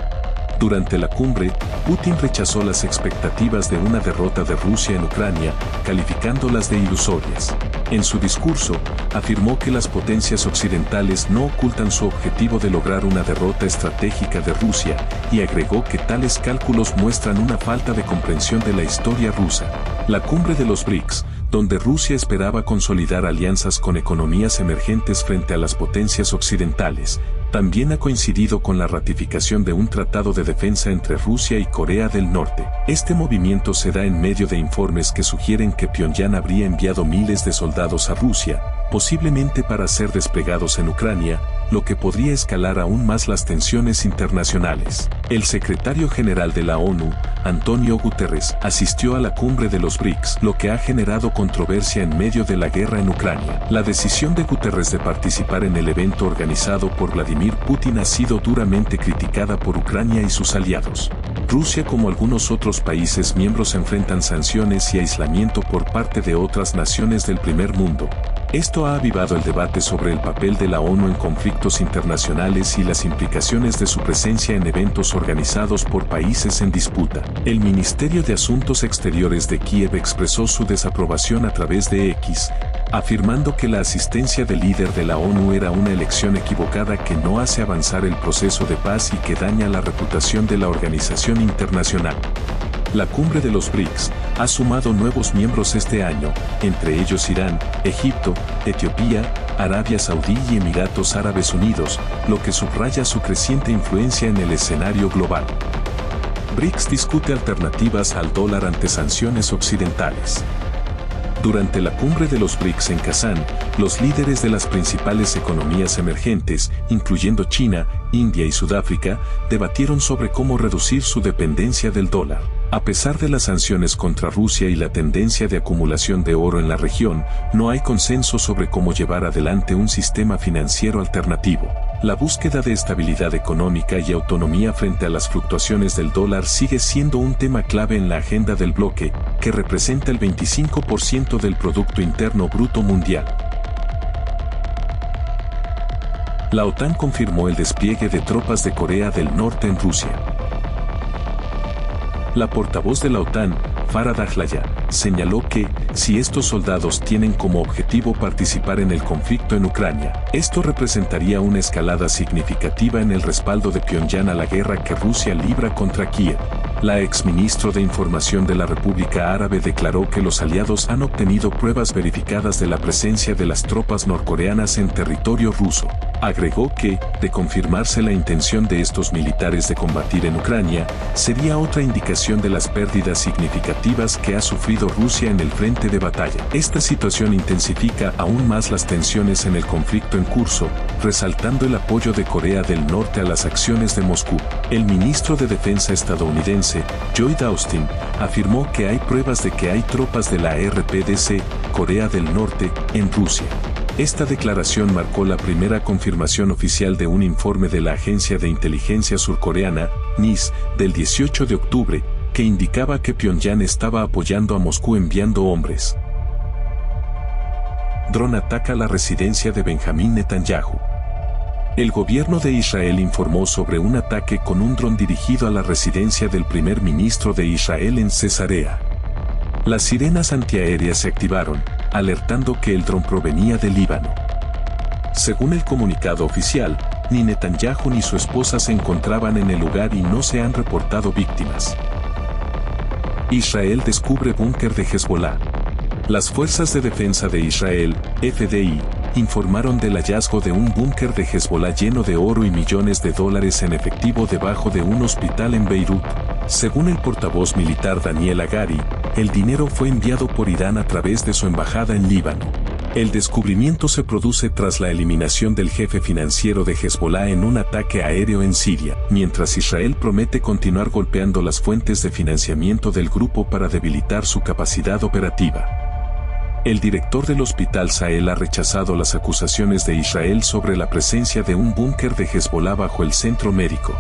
Durante la cumbre, Putin rechazó las expectativas de una derrota de Rusia en Ucrania, calificándolas de ilusorias. En su discurso, afirmó que las potencias occidentales no ocultan su objetivo de lograr una derrota estratégica de Rusia, y agregó que tales cálculos muestran una falta de comprensión de la historia rusa. La cumbre de los BRICS, donde Rusia esperaba consolidar alianzas con economías emergentes frente a las potencias occidentales, también ha coincidido con la ratificación de un tratado de defensa entre Rusia y Corea del Norte. Este movimiento se da en medio de informes que sugieren que Pyongyang habría enviado miles de soldados a Rusia, posiblemente para ser desplegados en Ucrania, lo que podría escalar aún más las tensiones internacionales. El secretario general de la ONU, Antonio Guterres, asistió a la cumbre de los BRICS, lo que ha generado controversia en medio de la guerra en Ucrania. La decisión de Guterres de participar en el evento organizado por Vladimir Putin ha sido duramente criticada por Ucrania y sus aliados. Rusia, como algunos otros países miembros, enfrentan sanciones y aislamiento por parte de otras naciones del primer mundo. Esto ha avivado el debate sobre el papel de la ONU en conflictos internacionales y las implicaciones de su presencia en eventos organizados por países en disputa. El Ministerio de Asuntos Exteriores de Kiev expresó su desaprobación a través de X, afirmando que la asistencia del líder de la ONU era una elección equivocada que no hace avanzar el proceso de paz y que daña la reputación de la organización internacional. La cumbre de los BRICS ha sumado nuevos miembros este año, entre ellos Irán, Egipto, Etiopía, Arabia Saudí y Emiratos Árabes Unidos, lo que subraya su creciente influencia en el escenario global. BRICS discute alternativas al dólar ante sanciones occidentales. Durante la cumbre de los BRICS en Kazán, los líderes de las principales economías emergentes, incluyendo China, India y Sudáfrica, debatieron sobre cómo reducir su dependencia del dólar. A pesar de las sanciones contra Rusia y la tendencia de acumulación de oro en la región, no hay consenso sobre cómo llevar adelante un sistema financiero alternativo. La búsqueda de estabilidad económica y autonomía frente a las fluctuaciones del dólar sigue siendo un tema clave en la agenda del bloque, que representa el 25% del Producto Interno Bruto mundial. La OTAN confirmó el despliegue de tropas de Corea del Norte en Rusia. La portavoz de la OTAN, Farah Dahlaya, señaló que, si estos soldados tienen como objetivo participar en el conflicto en Ucrania, esto representaría una escalada significativa en el respaldo de Pyongyang a la guerra que Rusia libra contra Kiev. La exministro de Información de la República Árabe declaró que los aliados han obtenido pruebas verificadas de la presencia de las tropas norcoreanas en territorio ruso. Agregó que, de confirmarse la intención de estos militares de combatir en Ucrania, sería otra indicación de las pérdidas significativas que ha sufrido Rusia en el frente de batalla. Esta situación intensifica aún más las tensiones en el conflicto en curso, resaltando el apoyo de Corea del Norte a las acciones de Moscú. El ministro de Defensa estadounidense, Lloyd Austin, afirmó que hay pruebas de que hay tropas de la RPDC, Corea del Norte, en Rusia. Esta declaración marcó la primera confirmación oficial de un informe de la agencia de inteligencia surcoreana, NIS, del 18 de octubre, que indicaba que Pyongyang estaba apoyando a Moscú enviando hombres. Dron ataca la residencia de Benjamín Netanyahu. El gobierno de Israel informó sobre un ataque con un dron dirigido a la residencia del primer ministro de Israel en Cesarea. Las sirenas antiaéreas se activaron, alertando que el dron provenía del Líbano. Según el comunicado oficial, ni Netanyahu ni su esposa se encontraban en el lugar y no se han reportado víctimas. Israel descubre búnker de Hezbollah. Las Fuerzas de Defensa de Israel, FDI, informaron del hallazgo de un búnker de Hezbollah lleno de oro y millones de dólares en efectivo debajo de un hospital en Beirut. Según el portavoz militar Daniel Hagari, el dinero fue enviado por Irán a través de su embajada en Líbano. El descubrimiento se produce tras la eliminación del jefe financiero de Hezbollah en un ataque aéreo en Siria, mientras Israel promete continuar golpeando las fuentes de financiamiento del grupo para debilitar su capacidad operativa. El director del hospital Sahel ha rechazado las acusaciones de Israel sobre la presencia de un búnker de Hezbollah bajo el centro médico.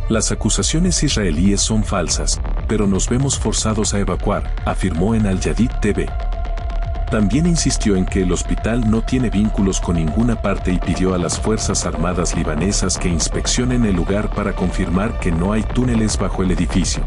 Las acusaciones israelíes son falsas, pero nos vemos forzados a evacuar, afirmó en Al Jadid TV. También insistió en que el hospital no tiene vínculos con ninguna parte y pidió a las Fuerzas Armadas libanesas que inspeccionen el lugar para confirmar que no hay túneles bajo el edificio.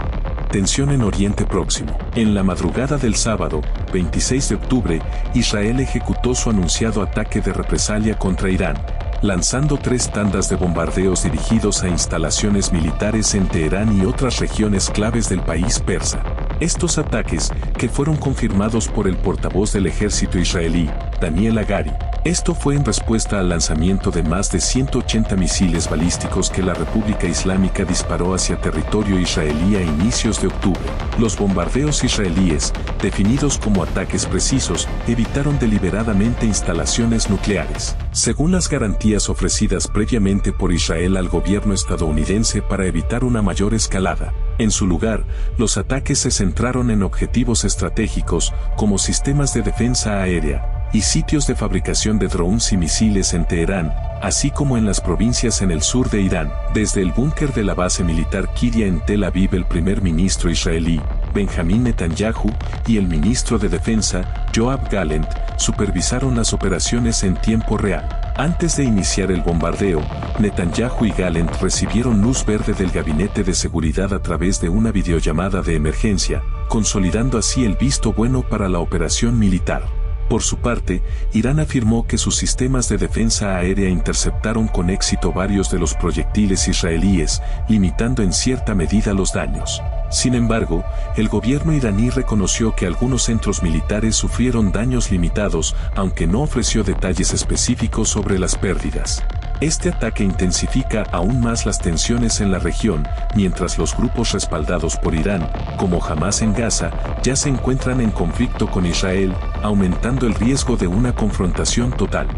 Tensión en Oriente Próximo. En la madrugada del sábado, 26 de octubre, Israel ejecutó su anunciado ataque de represalia contra Irán, lanzando 3 tandas de bombardeos dirigidos a instalaciones militares en Teherán y otras regiones claves del país persa. Estos ataques, que fueron confirmados por el portavoz del ejército israelí, Daniel Hagari, esto fue en respuesta al lanzamiento de más de 180 misiles balísticos que la República Islámica disparó hacia territorio israelí a inicios de octubre. Los bombardeos israelíes, definidos como ataques precisos, evitaron deliberadamente instalaciones nucleares, según las garantías ofrecidas previamente por Israel al gobierno estadounidense para evitar una mayor escalada. En su lugar, los ataques se centraron en objetivos estratégicos, como sistemas de defensa aérea y sitios de fabricación de drones y misiles en Teherán, así como en las provincias en el sur de Irán. Desde el búnker de la base militar Kiria en Tel Aviv, el primer ministro israelí, Benjamín Netanyahu, y el ministro de Defensa, Yoav Gallant, supervisaron las operaciones en tiempo real. Antes de iniciar el bombardeo, Netanyahu y Gallant recibieron luz verde del Gabinete de Seguridad a través de una videollamada de emergencia, consolidando así el visto bueno para la operación militar. Por su parte, Irán afirmó que sus sistemas de defensa aérea interceptaron con éxito varios de los proyectiles israelíes, limitando en cierta medida los daños. Sin embargo, el gobierno iraní reconoció que algunos centros militares sufrieron daños limitados, aunque no ofreció detalles específicos sobre las pérdidas. Este ataque intensifica aún más las tensiones en la región, mientras los grupos respaldados por Irán, como Hamas en Gaza, ya se encuentran en conflicto con Israel, aumentando el riesgo de una confrontación total.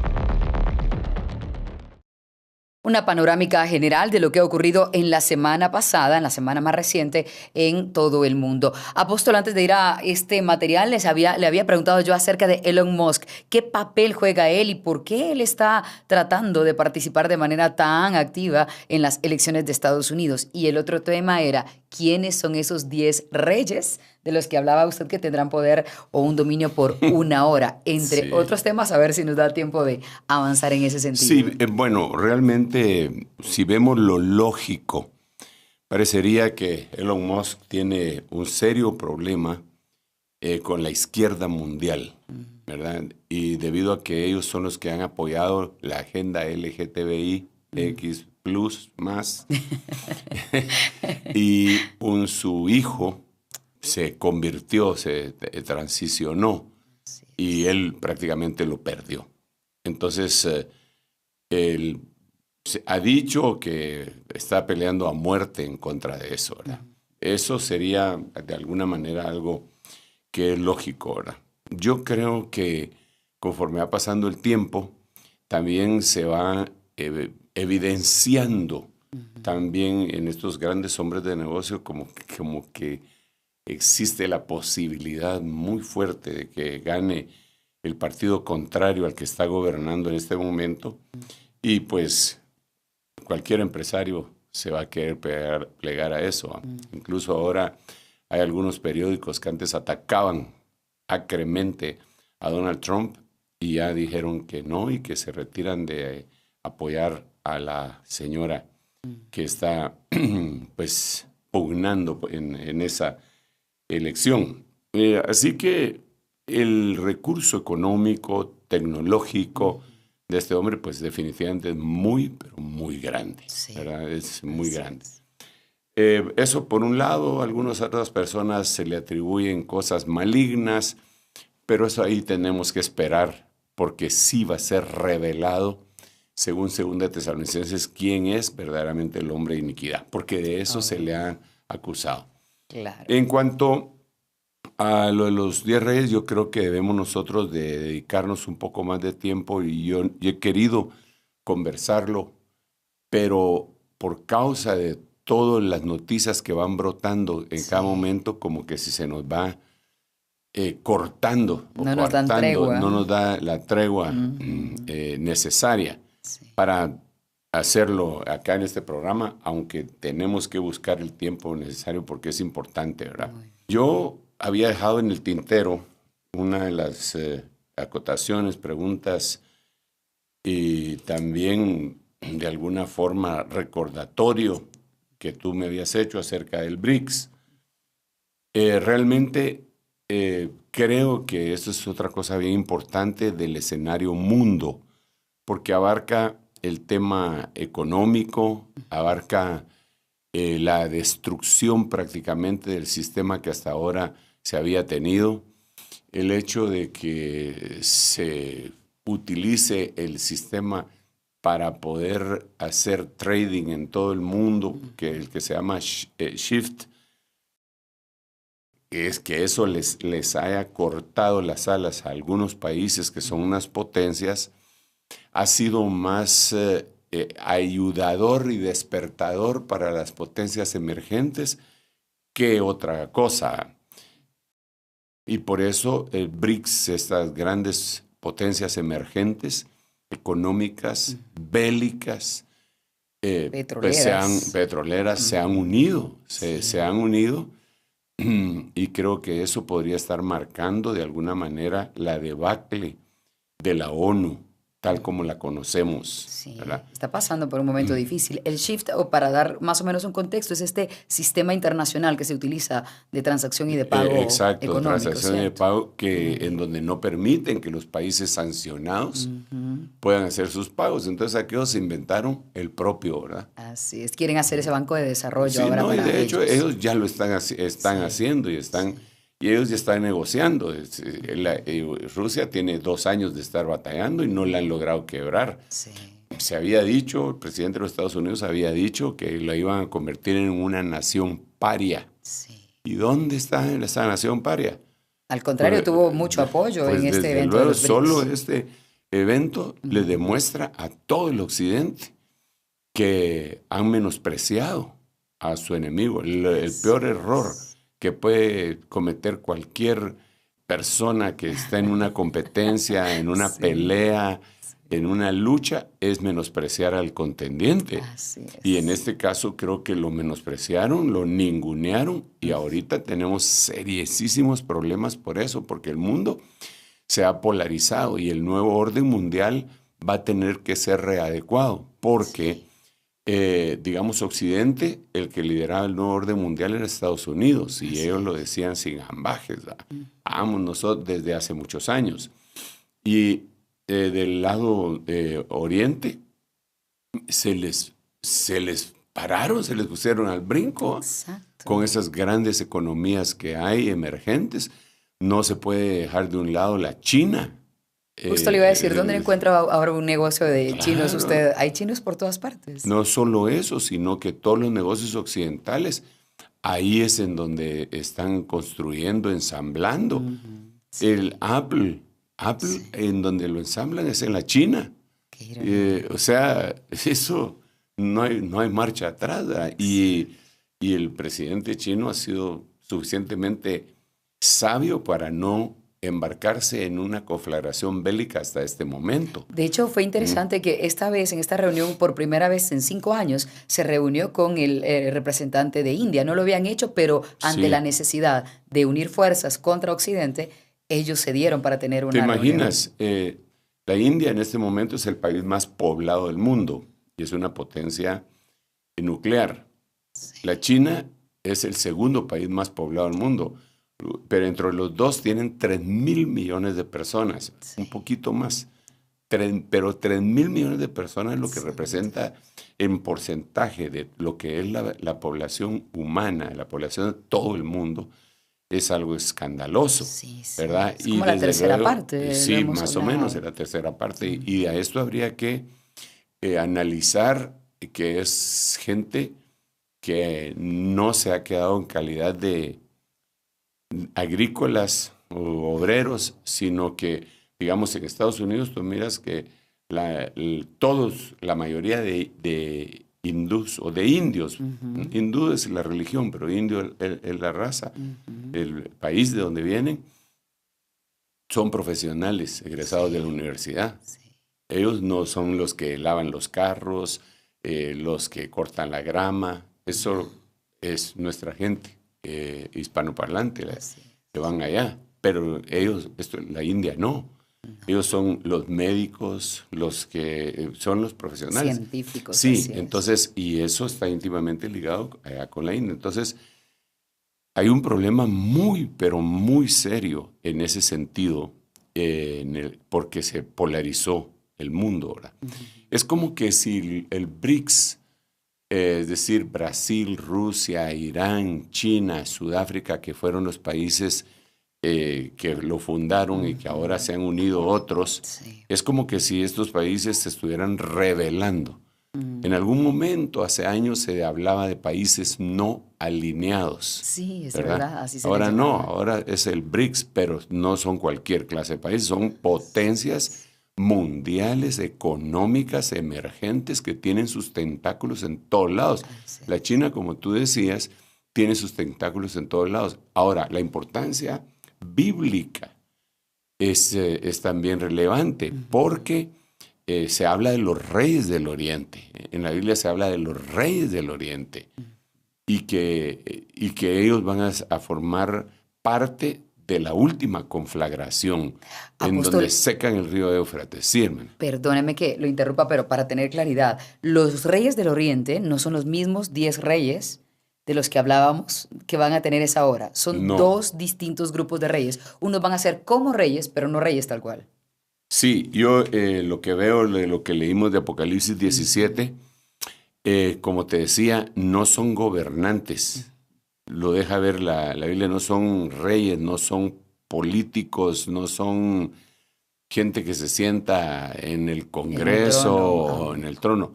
Una panorámica general de lo que ha ocurrido en la semana pasada, en la semana más reciente, en todo el mundo. Apóstol, antes de ir a este material, le había preguntado yo acerca de Elon Musk. ¿Qué papel juega él y por qué él está tratando de participar de manera tan activa en las elecciones de Estados Unidos? Y el otro tema era, ¿quiénes son esos 10 reyes de los que hablaba usted que tendrán poder o un dominio por una hora? Entre otros temas, a ver si nos da tiempo de avanzar en ese sentido. Sí, bueno, realmente, si vemos lo lógico, parecería que Elon Musk tiene un serio problema con la izquierda mundial, ¿verdad? Y debido a que ellos son los que han apoyado la agenda LGTBI, X+, más, y su hijo se convirtió, se transicionó, y él prácticamente lo perdió. Entonces, él ha dicho que está peleando a muerte en contra de eso, ¿verdad? Eso sería, de alguna manera, algo que es lógico, ¿verdad? Yo creo que conforme va pasando el tiempo, también se va evidenciando también en estos grandes hombres de negocio como que existe la posibilidad muy fuerte de que gane el partido contrario al que está gobernando en este momento, y pues cualquier empresario se va a querer plegar a eso. Incluso ahora hay algunos periódicos que antes atacaban acremente a Donald Trump y ya dijeron que no y que se retiran de apoyar a la señora que está pues pugnando en esa elección. Así que el recurso económico, tecnológico de este hombre, pues definitivamente es muy, pero muy grande, ¿verdad? Es muy grande. Eso por un lado, algunas otras personas se le atribuyen cosas malignas, pero eso ahí tenemos que esperar, porque sí va a ser revelado, según 2 Tesalonicenses, quién es verdaderamente el hombre de iniquidad, porque de eso se le ha acusado. Claro. En cuanto a lo de los 10 reyes, yo creo que debemos nosotros de dedicarnos un poco más de tiempo, y yo he querido conversarlo, pero por causa de todas las noticias que van brotando en cada momento, como que si se nos va cortando, no nos dan tregua. No nos da la tregua necesaria para hacerlo acá en este programa, aunque tenemos que buscar el tiempo necesario porque es importante, ¿verdad? Yo había dejado en el tintero una de las acotaciones, preguntas y también de alguna forma recordatorio que tú me habías hecho acerca del BRICS. Realmente creo que eso es otra cosa bien importante del escenario mundo, porque abarca el tema económico, abarca la destrucción prácticamente del sistema que hasta ahora se había tenido, el hecho de que se utilice el sistema para poder hacer trading en todo el mundo, el que se llama Shift, es que eso les haya cortado las alas a algunos países que son unas potencias, ha sido más ayudador y despertador para las potencias emergentes que otra cosa. Y por eso el BRICS, estas grandes potencias emergentes, económicas, bélicas, petroleras, se han unido, se han unido, y creo que eso podría estar marcando de alguna manera la debacle de la ONU, tal como la conocemos. Sí, está pasando por un momento difícil. El SHIFT, o para dar más o menos un contexto, es este sistema internacional que se utiliza de transacción y de pago exacto, transacción y de pago en donde no permiten que los países sancionados puedan hacer sus pagos. Entonces aquellos se inventaron el propio, ¿verdad? Así es, quieren hacer ese banco de desarrollo. Sí, ahora y de hecho ellos ya lo están haciendo y ellos ya están negociando. Rusia tiene 2 años de estar batallando y no la han logrado quebrar. Sí. Se había dicho, el presidente de los Estados Unidos había dicho que la iban a convertir en una nación paria. Sí. ¿Y dónde está esa nación paria? Al contrario, tuvo mucho apoyo en este evento. Luego, solo este evento le demuestra a todo el occidente que han menospreciado a su enemigo. El peor error que puede cometer cualquier persona que está en una competencia, en una pelea, en una lucha, es menospreciar al contendiente. Y en este caso creo que lo menospreciaron, lo ningunearon, y ahorita tenemos seriosísimos problemas por eso, porque el mundo se ha polarizado y el nuevo orden mundial va a tener que ser readecuado, porque digamos, Occidente, el que lideraba el nuevo orden mundial era Estados Unidos, y ellos lo decían sin ambajes, vamos nosotros desde hace muchos años. Y del lado oriente, se les pararon, se les pusieron al brinco. Con esas grandes economías que hay emergentes. No se puede dejar de un lado la China. Justo le iba a decir, ¿dónde encuentra ahora un negocio de chinos usted? Hay chinos por todas partes. No solo eso, sino que todos los negocios occidentales, ahí es en donde están construyendo, ensamblando. El Apple, en donde lo ensamblan es en la China. O sea, eso no hay marcha atrás. Y el presidente chino ha sido suficientemente sabio para no embarcarse en una conflagración bélica hasta este momento. De hecho, fue interesante que esta vez, en esta reunión, por primera vez en 5 años, se reunió con el representante de India. No lo habían hecho, pero ante la necesidad de unir fuerzas contra Occidente, ellos se dieron para tener una reunión. ¿Te imaginas? La India en este momento es el país más poblado del mundo y es una potencia nuclear. La China es el segundo país más poblado del mundo, pero entre los dos tienen 3.000 millones de personas, un poquito más. Pero 3.000 millones de personas es lo que representa en porcentaje de lo que es la población humana, la población de todo el mundo. Es algo escandaloso, ¿verdad? Es como la tercera parte. Sí, más o menos es la tercera parte. Y a esto habría que analizar que es gente que no se ha quedado en calidad de agrícolas o obreros, sino que, digamos, en Estados Unidos tú miras que la mayoría de hindús o de indios, hindú es la religión, pero indio es la raza, el país de donde vienen, son profesionales egresados de la universidad. Ellos no son los que lavan los carros, los que cortan la grama. Eso es nuestra gente hispanoparlante, que van allá. Pero ellos, la India no. Ellos son los médicos, los que son los profesionales. Científicos. Sí, entonces, y eso está íntimamente ligado allá con la India. Entonces, hay un problema muy, pero muy serio en ese sentido, porque se polarizó el mundo ahora. Es como que si el BRICS, es decir, Brasil, Rusia, Irán, China, Sudáfrica, que fueron los países que lo fundaron y que ahora se han unido otros, es como que si estos países se estuvieran rebelando. En algún momento, hace años, se hablaba de países no alineados. Sí, es verdad. Así se ahora no, ahora es el BRICS, pero no son cualquier clase de países, son potencias mundiales, económicas, emergentes, que tienen sus tentáculos en todos lados. La China, como tú decías, tiene sus tentáculos en todos lados. Ahora, la importancia bíblica es también relevante, porque se habla de los reyes del Oriente. En la Biblia se habla de los reyes del Oriente, y que ellos van a formar parte de la última conflagración, en donde secan el río Éufrates. Sí, hermano. Perdóneme que lo interrumpa, pero para tener claridad, los reyes del Oriente no son los mismos 10 reyes de los que hablábamos que van a tener esa hora. Son dos distintos grupos de reyes. Unos van a ser como reyes, pero no reyes tal cual. Sí, yo lo que veo de lo que leímos de Apocalipsis 17, como te decía, no son gobernantes. Lo deja ver la Biblia, no son reyes, no son políticos, no son gente que se sienta en el Congreso o en el trono,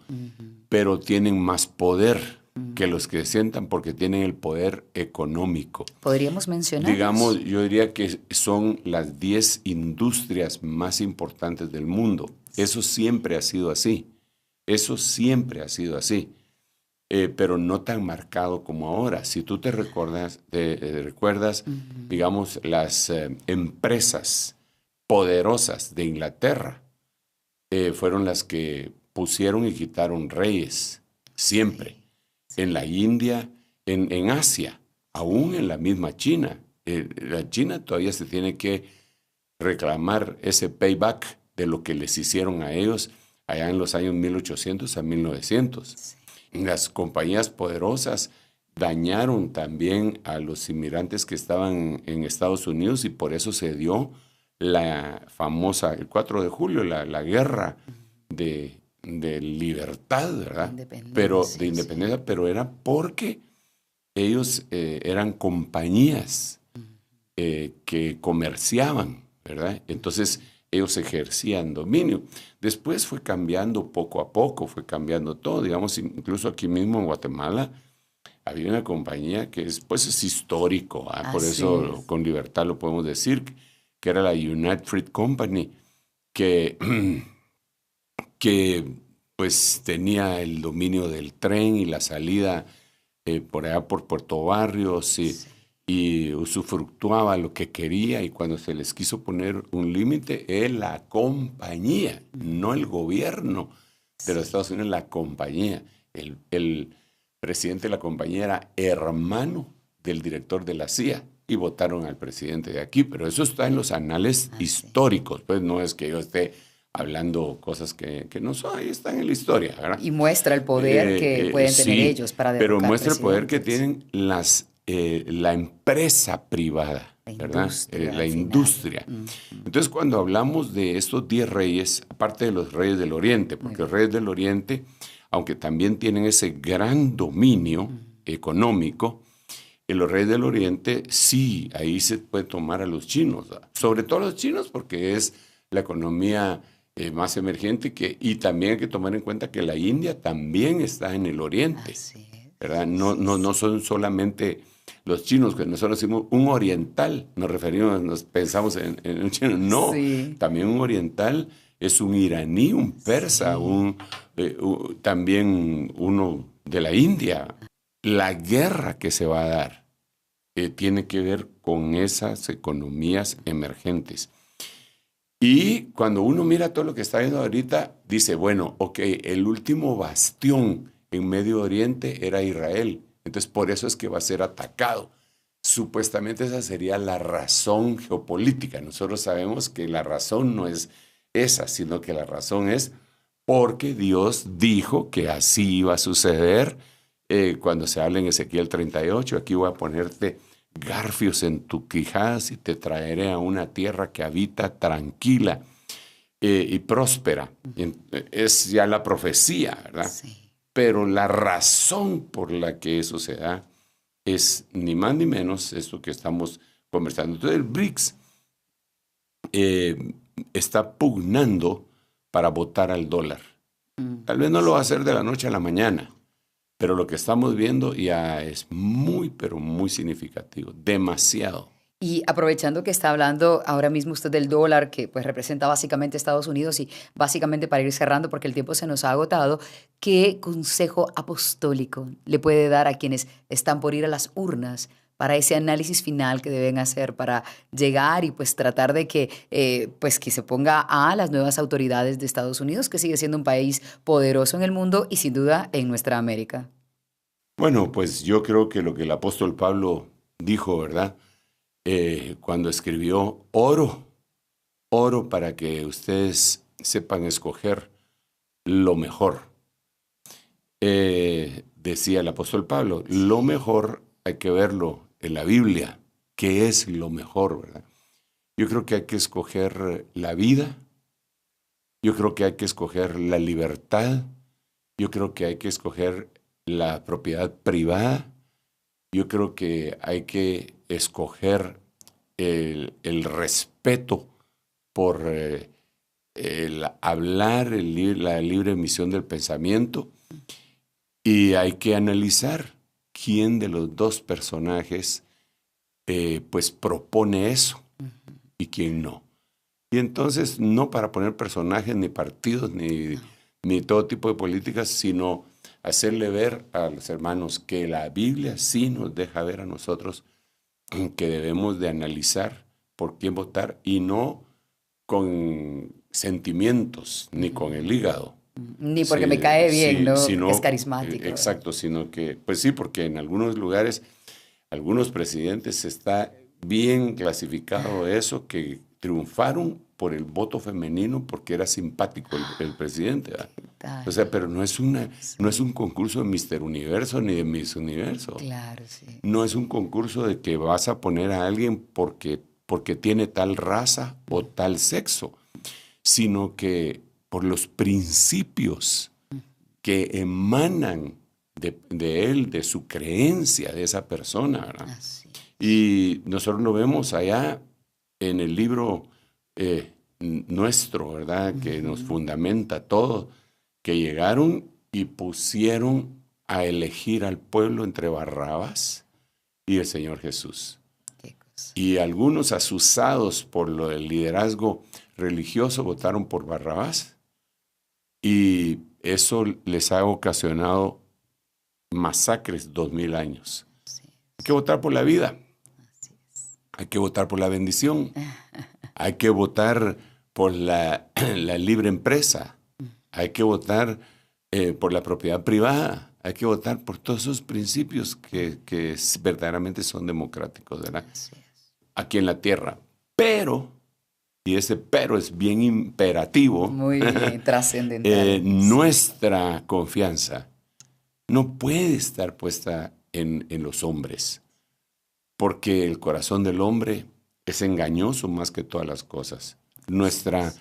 pero tienen más poder que los que se sientan, porque tienen el poder económico. ¿Podríamos mencionar? Digamos, yo diría que son las 10 industrias más importantes del mundo. Eso siempre ha sido así. Eso siempre ha sido así, pero no tan marcado como ahora. Si tú te recuerdas, digamos, las empresas poderosas de Inglaterra fueron las que pusieron y quitaron reyes, siempre. En la India, en Asia, aún en la misma China. La China todavía se tiene que reclamar ese payback de lo que les hicieron a ellos allá en los años 1800 a 1900. Las compañías poderosas dañaron también a los inmigrantes que estaban en Estados Unidos y por eso se dio la famosa, el 4 de julio, la guerra de libertad, ¿verdad? De independencia, pero era porque ellos eran compañías que comerciaban, ¿verdad? Entonces ellos ejercían dominio. Después fue cambiando poco a poco, fue cambiando todo. Digamos, incluso aquí mismo en Guatemala había una compañía que pues es histórico, por eso con libertad lo podemos decir, que era la United Fruit Company, que pues tenía el dominio del tren y la salida por allá por Puerto Barrios y usufructuaba lo que quería, y cuando se les quiso poner un límite, la compañía, no el gobierno de los Estados Unidos, la compañía. El presidente de la compañía era hermano del director de la CIA y votaron al presidente de aquí, pero eso está en los anales históricos, pues no es que yo esté hablando cosas que no son, ahí están en la historia, ¿verdad? Y muestra el poder que pueden tener ellos para derrocar pero muestra el poder que tienen la empresa privada, ¿verdad? La industria. Entonces, cuando hablamos de estos 10 reyes, aparte de los reyes del Oriente, porque los reyes del Oriente, aunque también tienen ese gran dominio económico, en los reyes del Oriente, sí, ahí se puede tomar a los chinos, ¿verdad? Sobre todo los chinos, porque es la economía más emergente, y también hay que tomar en cuenta que la India también está en el Oriente, ¿verdad? No son solamente los chinos, que nosotros decimos un oriental, nos pensamos en un chino, no, también un oriental es un iraní, un persa, también uno de la India. La guerra que se va a dar tiene que ver con esas economías emergentes. Y cuando uno mira todo lo que está viendo ahorita, dice, bueno, ok, el último bastión en Medio Oriente era Israel. Entonces, por eso es que va a ser atacado. Supuestamente esa sería la razón geopolítica. Nosotros sabemos que la razón no es esa, sino que la razón es porque Dios dijo que así iba a suceder. Cuando se habla en Ezequiel 38, aquí voy a ponerte garfios en tu quijadas y te traeré a una tierra que habita tranquila y próspera. Es ya la profecía, ¿verdad? Sí. Pero la razón por la que eso se da es ni más ni menos esto que estamos conversando. Entonces el BRICS está pugnando para votar al dólar. Tal vez no lo va a hacer de la noche a la mañana, pero lo que estamos viendo ya es muy, pero muy significativo, demasiado. Y aprovechando que está hablando ahora mismo usted del dólar, que pues representa básicamente Estados Unidos, y básicamente para ir cerrando porque el tiempo se nos ha agotado, ¿qué consejo apostólico le puede dar a quienes están por ir a las urnas para ese análisis final que deben hacer para llegar y pues tratar de que, pues, que se ponga a las nuevas autoridades de Estados Unidos, que sigue siendo un país poderoso en el mundo y sin duda en nuestra América? Bueno, pues yo creo que lo que el apóstol Pablo dijo, ¿verdad? Cuando escribió oro para que ustedes sepan escoger lo mejor. Decía el apóstol Pablo, lo mejor hay que verlo en la Biblia, qué es lo mejor, ¿verdad? Yo creo que hay que escoger la vida, yo creo que hay que escoger la libertad, yo creo que hay que escoger la propiedad privada, yo creo que hay que escoger el respeto por el hablar, la libre emisión del pensamiento, y hay que analizar quién de los dos personajes pues propone eso y quién no. Y entonces no para poner personajes ni partidos ni ni todo tipo de políticas, sino hacerle ver a los hermanos que la Biblia sí nos deja ver a nosotros que debemos de analizar por quién votar y no con sentimientos ni con el hígado. Ni porque me cae bien, ¿no? Sino, es carismático. Exacto, sino que, pues sí, porque en algunos lugares, algunos presidentes está bien clasificado eso, que triunfaron por el voto femenino porque era simpático el presidente. O sea, pero no es un concurso de Mr. Universo ni de Miss Universo. Claro, sí. No es un concurso de que vas a poner a alguien porque tiene tal raza o tal sexo, sino que por los principios que emanan de él, de su creencia, de esa persona, ¿verdad? Así. Y nosotros lo vemos allá en el libro nuestro, ¿verdad? Que nos fundamenta todo, que llegaron y pusieron a elegir al pueblo entre Barrabás y el Señor Jesús. Y algunos asusados por lo del liderazgo religioso votaron por Barrabás. Y eso les ha ocasionado masacres 2000 años. Hay que votar por la vida. Hay que votar por la bendición. Hay que votar por la libre empresa. Hay que votar por la propiedad privada. Hay que votar por todos esos principios que verdaderamente son democráticos, ¿verdad? Aquí en la tierra. Pero, y ese pero es bien imperativo. Muy bien, trascendental. Nuestra confianza no puede estar puesta en los hombres, porque el corazón del hombre es engañoso más que todas las cosas. Nuestra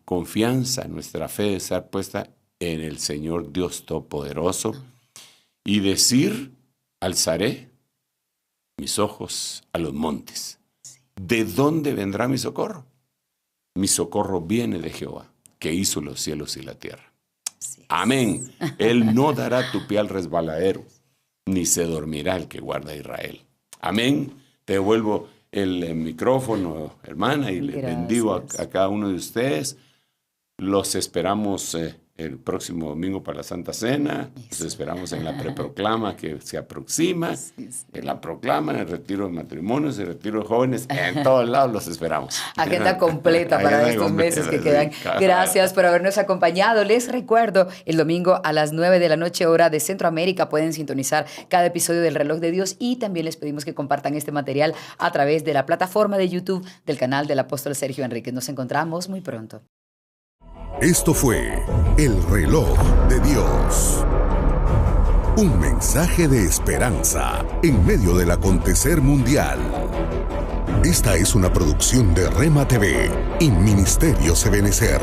confianza, nuestra fe debe estar puesta en el Señor Dios Todopoderoso y decir, alzaré mis ojos a los montes. ¿De dónde vendrá mi socorro? Mi socorro viene de Jehová, que hizo los cielos y la tierra. Amén. Él no dará tu pie al resbaladero, ni se dormirá el que guarda a Israel. Amén. Te devuelvo el micrófono, hermana, y le bendigo a cada uno de ustedes. Los esperamos el próximo domingo para la Santa Cena. Los esperamos en la preproclama que se aproxima. En la proclama, en el retiro de matrimonios, el retiro de jóvenes. En todos lados los esperamos. Agenda completa para estos meses que quedan. Gracias por habernos acompañado. Les recuerdo, el domingo a las 9 de la noche, hora de Centroamérica, pueden sintonizar cada episodio del Reloj de Dios, y también les pedimos que compartan este material a través de la plataforma de YouTube del canal del apóstol Sergio Enríquez. Nos encontramos muy pronto. Esto fue El Reloj de Dios. Un mensaje de esperanza en medio del acontecer mundial. Esta es una producción de Rema TV y Ministerios Ebenecer.